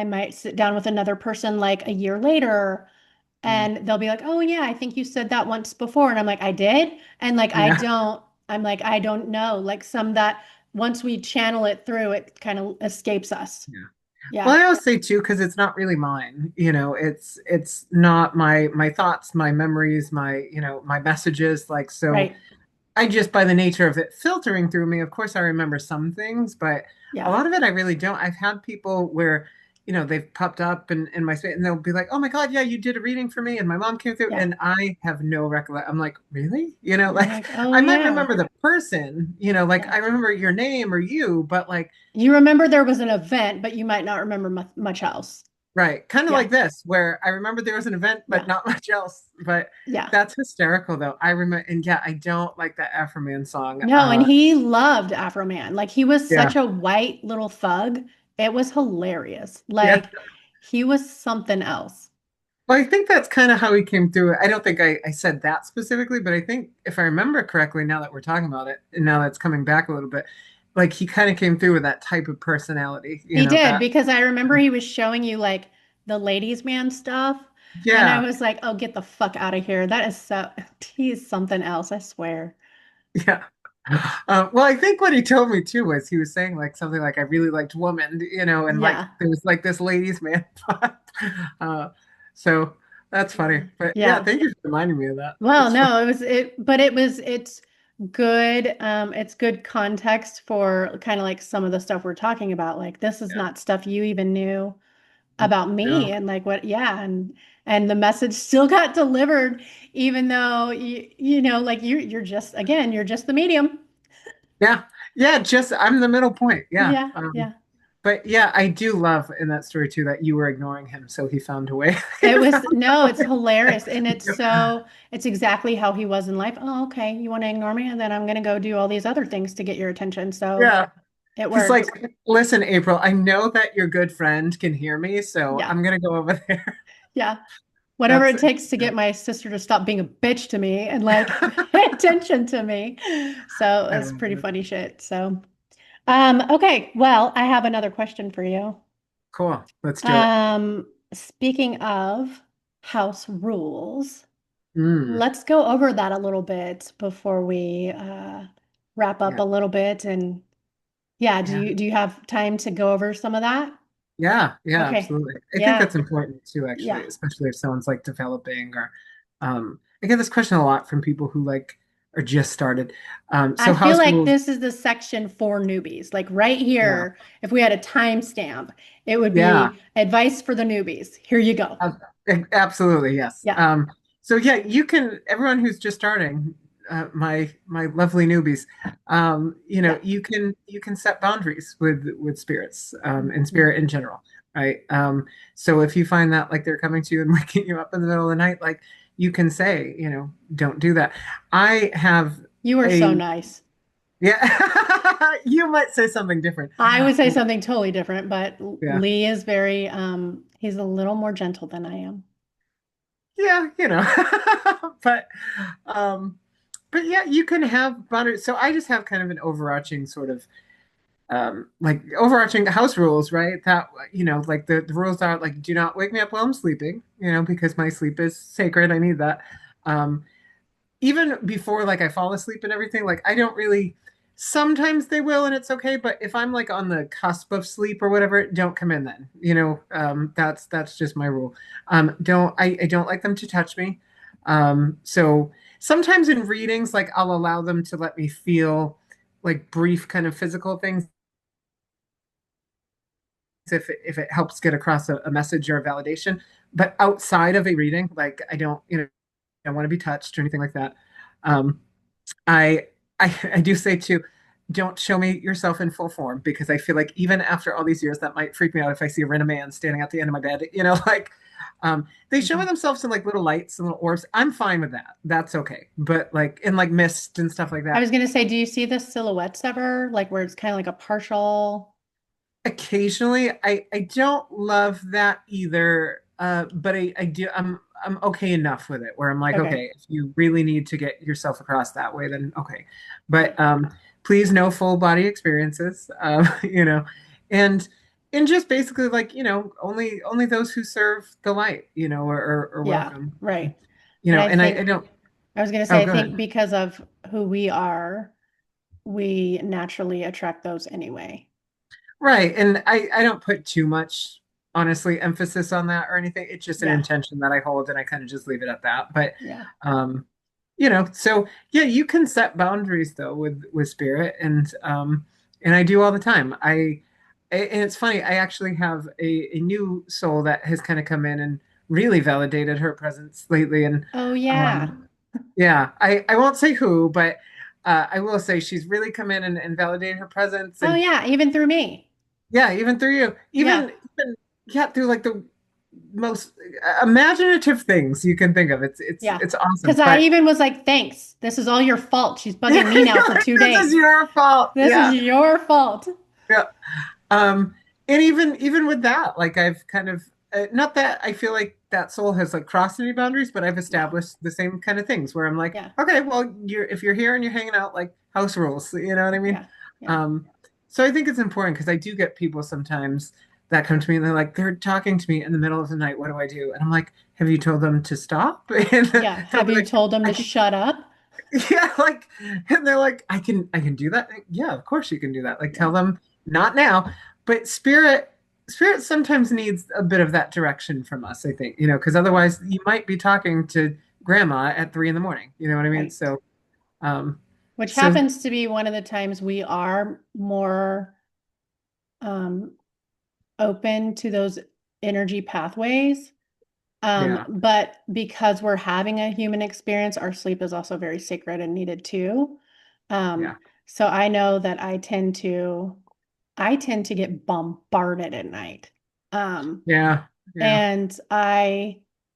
might sit down with another person like a year later mm, and they'll be like, "Oh yeah, I think you said that once before." And I'm like, "I did?" And like yeah, I'm like, "I don't know." Like some that once we channel it through, it kind of escapes us. yeah. Well, Yeah, I always say too, because it's not really mine. It's not my thoughts, my memories, my messages. Like so, right. I just, by the nature of it filtering through me, of course, I remember some things, but a Yeah. lot of it I really don't. I've had people where, they've popped up in my space and they'll be like, oh my God, yeah, you did a reading for me and my mom came through Yeah. and I have no recollection. I'm like, really? You're Like like, "Oh I might yeah." remember the person, like Yeah. I remember your name or you, but like, You remember there was an event, but you might not remember much else. right. Kind of Yeah. like this, where I remember there was an event, but Yeah. not much else. But Yeah. that's hysterical though. I remember, and yeah, I don't like that Afro Man song. No, and he loved Afro Man. Like he was Yeah. such a white little thug. It was hilarious. Yeah. Like he was something else. Well, I think that's kind of how he came through it. I don't think I said that specifically, but I think if I remember correctly, now that we're talking about it, and now that's coming back a little bit, like he kind of came through with that type of personality, He did that, because I remember he was showing you like the ladies' man stuff. And I yeah, was like, oh, get the fuck out of here. That is so, he's something else, I swear. yeah. Well, I think what he told me too was he was saying like something like I really liked woman, and like Yeah. there was like this ladies' man thought. Uh, so That's funny. But yeah, Yeah. thank you for reminding me of that. Well, That's funny. no, it's good. It's good context for kind of like some of the stuff we're talking about. Like this is Yeah. not stuff you even knew about me No. and like what, yeah, and the message still got delivered, even though like you're just again, you're just the medium. Yeah. Yeah, just I'm the middle point. Yeah. Yeah, yeah. But yeah, I do love in that story too that you were ignoring him, so he found a way. He It was found no, a it's way. hilarious. And it's exactly how he was in life. Oh, okay. You want to ignore me? And then I'm gonna go do all these other things to get your attention. So Yeah. it He's like, worked. listen, April, I know that your good friend can hear me, so Yeah. I'm gonna go over there. Yeah. Whatever That's it takes to yeah, get my sister to stop being a bitch to me and like pay attention to me. So I it's love pretty it. funny shit. So okay. Well, I have another question for you. Cool. Let's do it. Speaking of house rules, Mm, let's go over that a little bit before we wrap up yeah. a little bit. And yeah, Yeah. do you have time to go over some of that? Yeah, yeah, Okay. absolutely. I think Yeah. that's important too, actually, Yeah. especially if someone's like developing or I get this question a lot from people who like are just started. I So feel house like rules, this is the section for newbies. Like right yeah, here, if we had a timestamp, it would yeah, be advice for the newbies. Here you go. ab- absolutely, yes. Yeah. So yeah, you can everyone who's just starting, my lovely newbies, Yeah. you can set boundaries with spirits, and Mhm. spirit in general, right? So if you find that like they're coming to you and waking you up in the middle of the night, like you can say, don't do that. I have You are so a nice. yeah, you might say something different. I would say something totally different, but Yeah. Lee is very, he's a little more gentle than I am. Yeah, but um but yeah, you can have boundaries. So I just have kind of an overarching sort of like overarching house rules, right? That like the rules are like do not wake me up while I'm sleeping, because my sleep is sacred. I need that. Um Even before like I fall asleep and everything, like I don't really sometimes they will and it's okay, but if I'm like on the cusp of sleep or whatever, don't come in then. That's just my rule. Don't I don't like them to touch me. So sometimes in readings, like I'll allow them to let me feel like brief kind of physical things if it helps get across a message or a validation. But outside of a reading, like I don't, I want to be touched or anything like that. Um, I, I do say too, don't show me yourself in full form because I feel like even after all these years, that might freak me out if I see a random man standing at the end of my bed. Like they show Mhm. themselves in like little lights and little orbs. I'm fine with that. That's okay. But like in like mist and stuff like I that, was gonna say, do you see the silhouettes ever? Like where it's kind of like a partial. occasionally I don't love that either. But I do I'm okay enough with it where I'm like, Okay. okay, if you really need to get yourself across that way, then okay. But Yeah. please no full body experiences. And just basically like, only those who serve the light, are Yeah. welcome. Right. And I And I think don't I was gonna oh say, I go ahead. think because of who we are, we naturally attract those anyway. Right. And I don't put too much, honestly, emphasis on that or anything. It's just an Yeah. intention that I hold and I kind of just leave it at that. But Yeah. um, so yeah, you can set boundaries though with spirit and I do all the time. And it's funny, I actually have a new soul that has kind of come in and really validated her presence lately. And Oh yeah. yeah, I won't say who, but I will say she's really come in and validated her presence. Oh And yeah. Even through me. yeah, even through you, Yeah. even yeah, through like the most imaginative things you can think of. Yeah. It's awesome. Because I But even was like, thanks. This is all your fault. She's bugging me now you're for like, two this is days. your fault. This is Yeah, your fault. yeah. Um, and even with that, like I've kind of not that I feel like that soul has like crossed any boundaries, but I've Yeah. established the same kind of things where I'm like, Yeah. okay, well, if you're here and you're hanging out, like house rules, you know what I mean? Yeah. Yeah. Um, so I think it's important because I do get people sometimes that come to me and they're talking to me in the middle of the night. What do I do? And I'm like, have you told them to stop? And Yeah. they'll Have be you like, told them I to can, shut up? yeah, like, and they're like, I can do that. Yeah, of course you can do that. Like, tell Yeah. them not now, but spirit. spirit sometimes needs a bit of that direction from us, I think, because otherwise you might be talking to grandma at 3 in the morning. You know what I mean? Right. Um, Which so happens to be one of the times we are more um, open to those energy pathways. yeah, But because we're having a human experience, our sleep is also very sacred and needed too. yeah, So I know that I tend to get bombarded at night. Um, yeah, yeah, and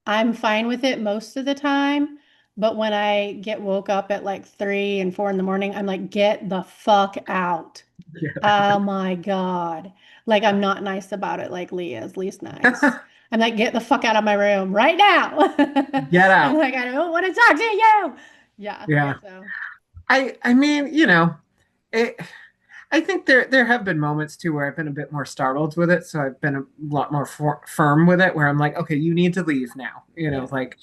I'm fine with it most of the time, but when I get woke up at like 3 and 4 in the morning, I'm like, get the fuck out. Oh my God. Like I'm not nice about it like Lee is. Lee's nice. yeah. I'm like, get the fuck out of my room right now. Get I'm out. like, I don't want to talk to you. Yeah. Yeah. So I mean, it I think there have been moments too where I've been a bit more startled with it, so I've been a lot more firm with it where I'm like, okay, you need to leave now, yeah. like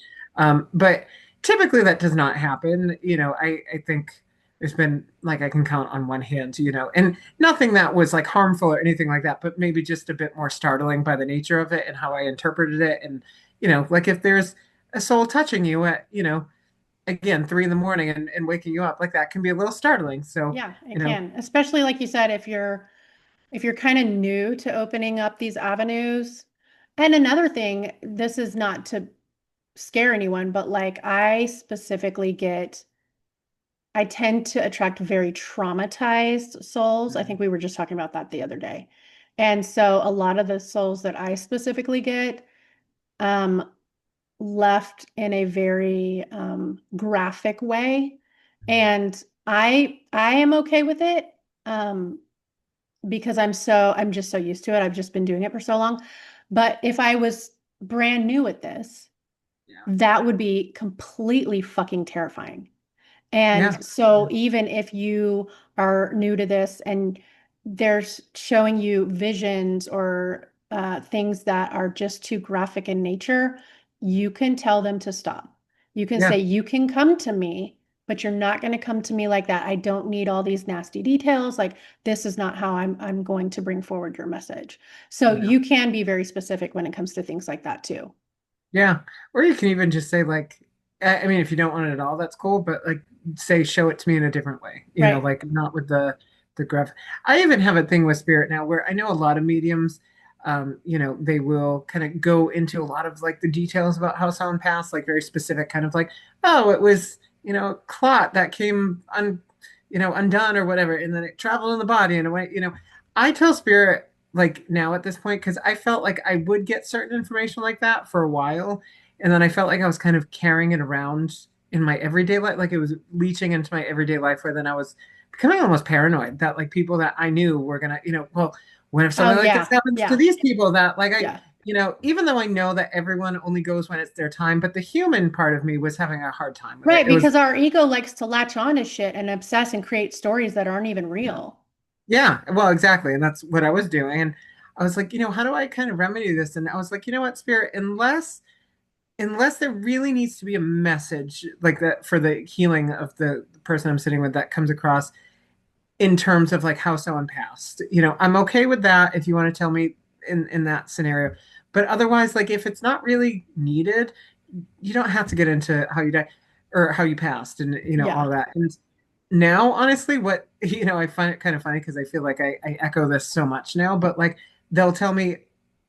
but typically that does not happen. I think there's been like I can count on one hand, and nothing that was like harmful or anything like that, but maybe just a bit more startling by the nature of it and how I interpreted it. And like if there's a soul touching you at, again, 3 in the morning and waking you up like that can be a little startling. So, Yeah, it you know, can. Especially like you said, if you're kind of new to opening up these avenues. And another thing, this is not to scare anyone, but like I tend to attract very traumatized souls. I think we were just talking about that the other day. And so a lot of the souls that I specifically get um, left in a very graphic way. And I am okay with it because I'm just so used to it. I've just been doing it for so long. But if I was brand new at this, yeah, that would be completely fucking terrifying. yeah, And so even if you are new to this and they're showing you visions or things that are just too graphic in nature, you can tell them to stop. You can say, yeah, you can come to me, but you're not going to come to me like that. I don't need all these nasty details. Like this is not how I'm going to bring forward your message. So yeah, you can be very specific when it comes to things like that too. yeah. Or you can even just say like, I mean, if you don't want it at all, that's cool. But like, say, show it to me in a different way. Right. Like not with the graph. I even have a thing with spirit now where I know a lot of mediums. They will kind of go into a lot of like the details about how someone passed, like very specific, kind of like, oh, it was, a clot that came undone or whatever, and then it traveled in the body in a way. I tell spirit like now at this point because I felt like I would get certain information like that for a while, and then I felt like I was kind of carrying it around in my everyday life, like it was leaching into my everyday life, where then I was becoming almost paranoid that like people that I knew were gonna, well, what if Oh something like this yeah. happens to Yeah. these people that like Yeah. even though I know that everyone only goes when it's their time, but the human part of me was having a hard time with it. Right, It was because our ego likes to latch on to shit and obsess and create stories that aren't even yeah. real. Yeah, well, exactly. And that's what I was doing. And I was like, how do I kind of remedy this? And I was like, you know what, Spirit, unless there really needs to be a message like that for the healing of the person I'm sitting with that comes across in terms of like how someone passed. I'm okay with that if you want to tell me in that scenario. But otherwise, like if it's not really needed, you don't have to get into how you die or how you passed and Yeah. all that. And now, honestly, what I find it kind of funny because I feel like I echo this so much now, but like they'll tell me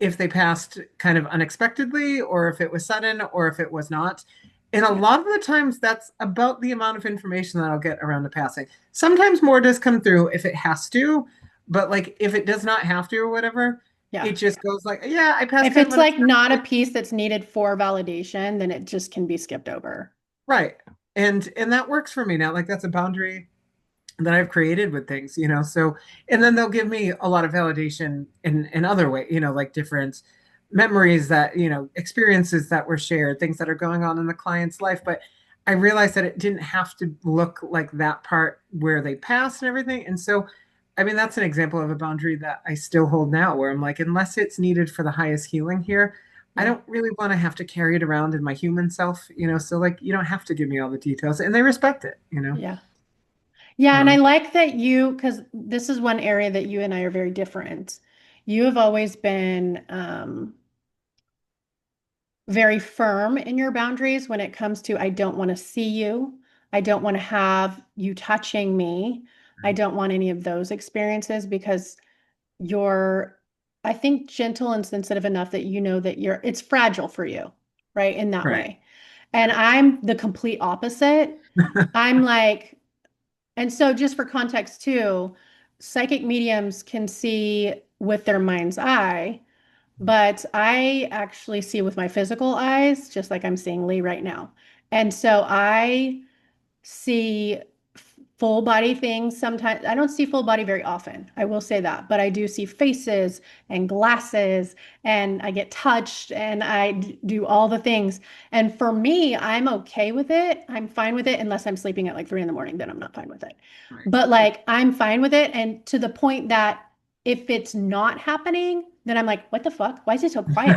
if they passed kind of unexpectedly or if it was sudden or if it was not. And a Yeah. lot of the times that's about the amount of information that I'll get around the passing. Sometimes more does come through if it has to, but like if it does not have to or whatever, Yeah. it just goes like, yeah, I passed If kind of it's like not a unexpectedly. piece that's needed for validation, then it just can be skipped over. Right. And that works for me now. Like that's a boundary that I've created with things, So, and then they'll give me a lot of validation in other way, like different memories that, experiences that were shared, things that are going on in the client's life. But I realized that it didn't have to look like that part where they passed and everything. And so, I mean, that's an example of a boundary that I still hold now, where I'm like, unless it's needed for the highest healing here, I Yeah. don't really want to have to carry it around in my human self, So, like, you don't have to give me all the details, and they respect it. Yeah. Yeah, and I Um, like that because this is one area that you and I are very different. You have always been very firm in your boundaries when it comes to I don't want to see you. I don't want to have you touching me. I don't want any of those experiences because you're, I think, gentle and sensitive enough that you know that it's fragile for you, right? In that Right. way. And I'm the complete opposite. I'm like, and so just for context too, psychic mediums can see with their mind's eye, but I actually see with my physical eyes, just like I'm seeing Lee right now. And so I see full body things sometimes. I don't see full body very often. I will say that, but I do see faces and glasses and I get touched and do all the things. And for me, I'm okay with it. I'm fine with it unless I'm sleeping at like 3 in the morning, then I'm not fine with it. Right. But like I'm fine with it. And to the point that if it's not happening, then I'm like, what the fuck? Why is it so quiet?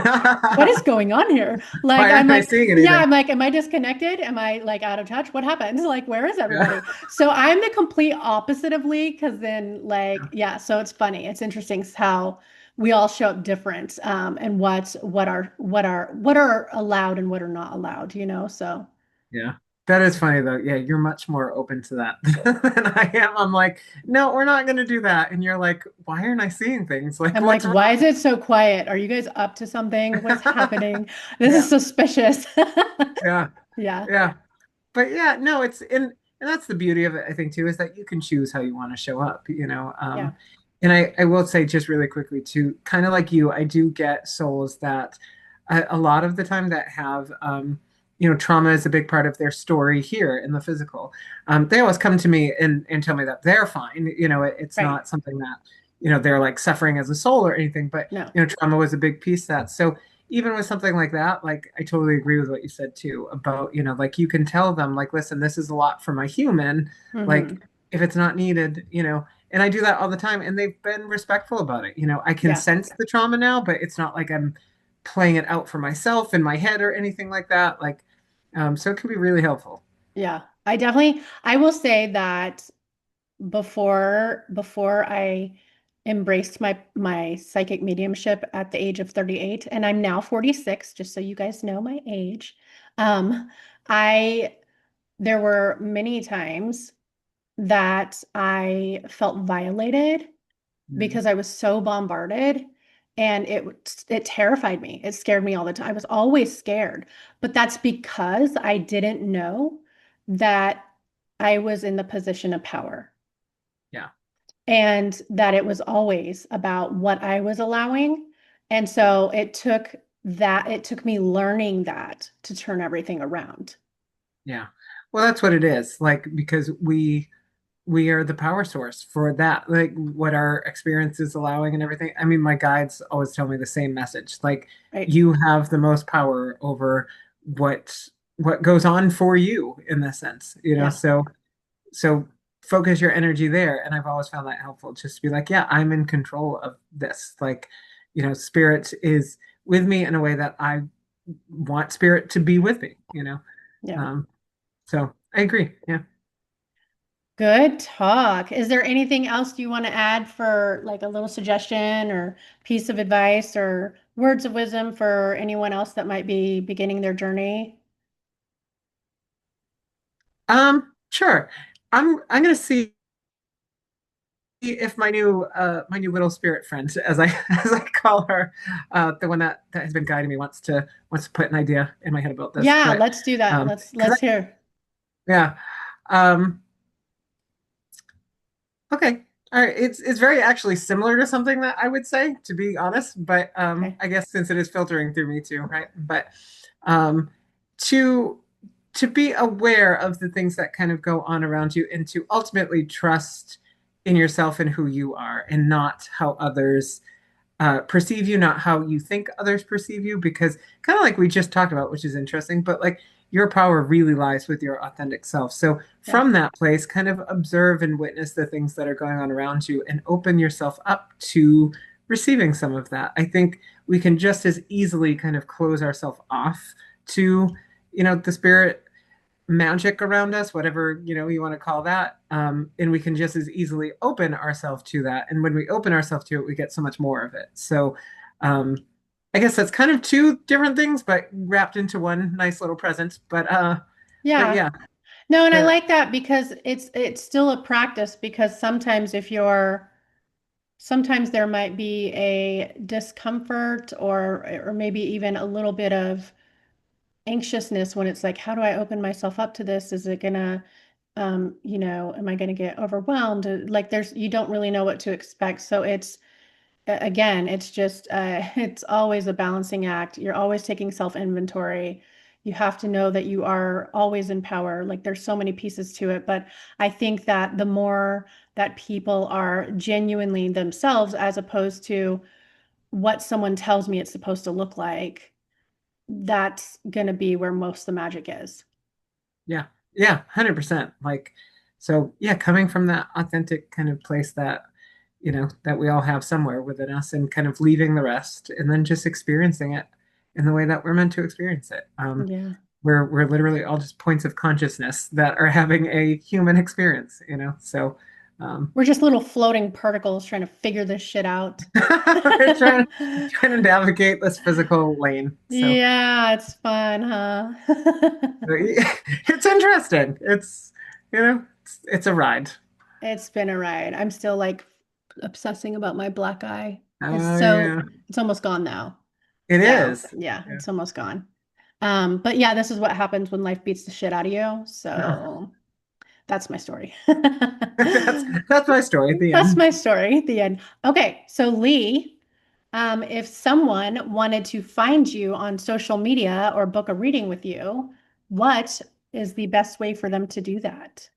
What is going on here? Like, Why I'm aren't I like, seeing yeah, anything? I'm like, am I disconnected? Am I like out of touch? What happened? Like, where is Yeah. everybody? So I'm the complete opposite of Lee, because then, like, yeah, so it's funny. It's interesting how we all show up different, and what are allowed and what are not allowed, you know? So Yeah. That is funny though. Yeah, you're much more open to that than I am. I'm like, no, we're not going to do that. And you're like, why aren't I seeing things? Like, I'm like, what's wrong? why is it so quiet? Are you guys up to something? What is happening? This is Yeah. suspicious. Yeah. Yeah. Yeah. But yeah, no, it's and that's the beauty of it, I think, too, is that you can choose how you want to show up, you know. Yeah. And I will say just really quickly too, kind of like you, I do get souls that a lot of the time that have trauma is a big part of their story here in the physical. They always come to me and tell me that they're fine. It's Right. not something that, they're like suffering as a soul or anything, but No. trauma was a big piece of that. So even with something like that, like I totally agree with what you said too about, like you can tell them, like, listen, this is a lot for my human. Like, Hmm. if it's not needed, and I do that all the time, and they've been respectful about it. I can Yeah. sense the trauma now, but it's not like I'm playing it out for myself in my head or anything like that. Like, so it can be really helpful. Yeah. I will say that before I embraced my psychic mediumship at the age of 38, and I'm now 46, just so you guys know my age. I There were many times that I felt violated Mm. because I was so bombarded, and it terrified me. It scared me all the time. I was always scared, but that's because I didn't know that I was in the position of power, Yeah. and that it was always about what I was allowing. And so it took me learning that to turn everything around. Yeah. Well, that's what it is. Like, because we are the power source for that, like what our experience is allowing and everything. I mean, my guides always tell me the same message, like, Right. you have the most power over what goes on for you in this sense, Yeah. so focus your energy there. And I've always found that helpful, just to be like, yeah, I'm in control of this. Like, spirit is with me in a way that I want spirit to be with me. Yeah. um so I agree. Yeah. Good talk. Is there anything else you want to add for like a little suggestion or piece of advice or words of wisdom for anyone else that might be beginning their journey? Sure. I'm gonna see if my new little spirit friend, as I as I call her, the one that has been guiding me, wants to put an idea in my head about this. Yeah, But let's do that. because Let's hear. yeah, um, okay, all right. It's very actually similar to something that I would say, to be honest. But Okay. I guess since it is filtering through me too, right? But um, to to be aware of the things that kind of go on around you, and to ultimately trust in yourself and who you are, and not how others perceive you, not how you think others perceive you, because kind of like we just talked about, which is interesting, but like your power really lies with your authentic self. So Yeah. from that place, kind of observe and witness the things that are going on around you and open yourself up to receiving some of that. I think we can just as easily kind of close ourselves off to, the spirit magic around us, whatever, you want to call that. And we can just as easily open ourselves to that. And when we open ourselves to it, we get so much more of it. So um, I guess that's kind of two different things, but wrapped into one nice little present. But Yeah. yeah, No, and I the like that because it's still a practice because sometimes there might be a discomfort or maybe even a little bit of anxiousness when it's like, how do I open myself up to this? Is it gonna, am I gonna get overwhelmed? Like you don't really know what to expect. So again, it's just, it's always a balancing act. You're always taking self inventory. You have to know that you are always in power. Like there's so many pieces to it. But I think that the more that people are genuinely themselves, as opposed to what someone tells me it's supposed to look like, that's going to be where most of the magic is. Yeah. Yeah, 100%. Like, so yeah, coming from that authentic kind of place that, that we all have somewhere within us and kind of leaving the rest and then just experiencing it in the way that we're meant to experience it. Yeah. We're literally all just points of consciousness that are having a human experience. So, um, We're just little floating particles trying to figure this shit out. we're trying to navigate this physical lane. So, Yeah, it's fun, huh? it's interesting. It's a ride. It's been a ride. I'm still like obsessing about my black eye. Oh yeah, It's almost gone now. it So, is. yeah, Yeah. it's almost gone. But yeah, this is what happens when life beats the shit out of you. So, that's my story. That's my story at the That's end. my story, the end. Okay, so Lee, if someone wanted to find you on social media or book a reading with you, what is the best way for them to do that?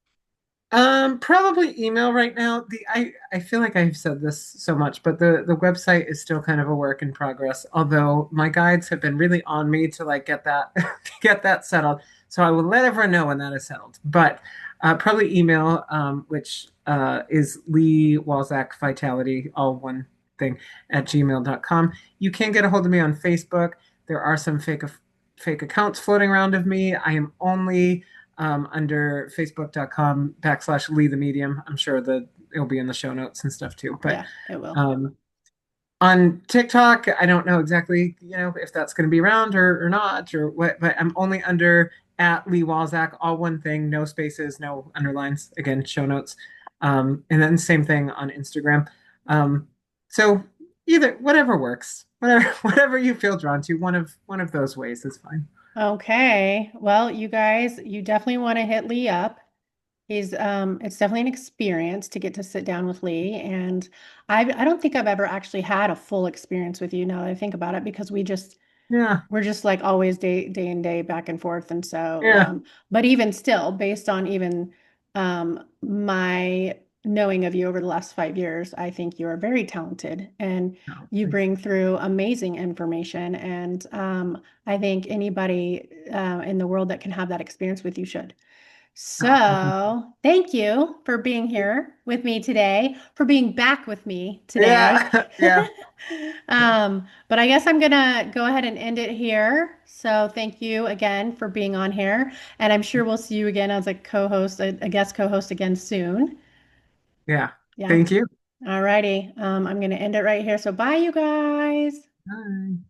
Probably email right now. I feel like I've said this so much, but the website is still kind of a work in progress. Although my guides have been really on me to like get that get that settled. So I will let everyone know when that is settled. But probably email, which is Lee Walczak Vitality, all one thing, at gmail.com. You can get a hold of me on Facebook. There are some fake accounts floating around of me. I am only under facebook.com/Lee the Medium. I'm sure that it'll be in the show notes and stuff too. But Yeah, it will. um, on TikTok, I don't know exactly, if that's going to be around or not or what, but I'm only under at Lee Walczak, all one thing, no spaces, no underlines. Again, show notes. And then same thing on Instagram. So either whatever works, whatever you feel drawn to, one of those ways is fine. Okay. Well, you guys, you definitely want to hit Lee up. It's definitely an experience to get to sit down with Lee. And I don't think I've ever actually had a full experience with you now that I think about it, because Yeah, we're just like always day and day back and forth. And so, yeah. but even still, based on even my knowing of you over the last 5 years, I think you are very talented and Oh, you thanks. bring through amazing information. And I think anybody in the world that can have that experience with you should. Oh, well, thank you. So, thank you for being here with me today, for being back with me today. Yeah, yeah, But I guess I'm gonna go ahead and end it here. So, thank you again for being on here, and I'm sure we'll see you again as a co-host, a guest co-host again soon. yeah. Yeah. Thank you. All righty. I'm gonna end it right here. So, bye, you guys. Bye.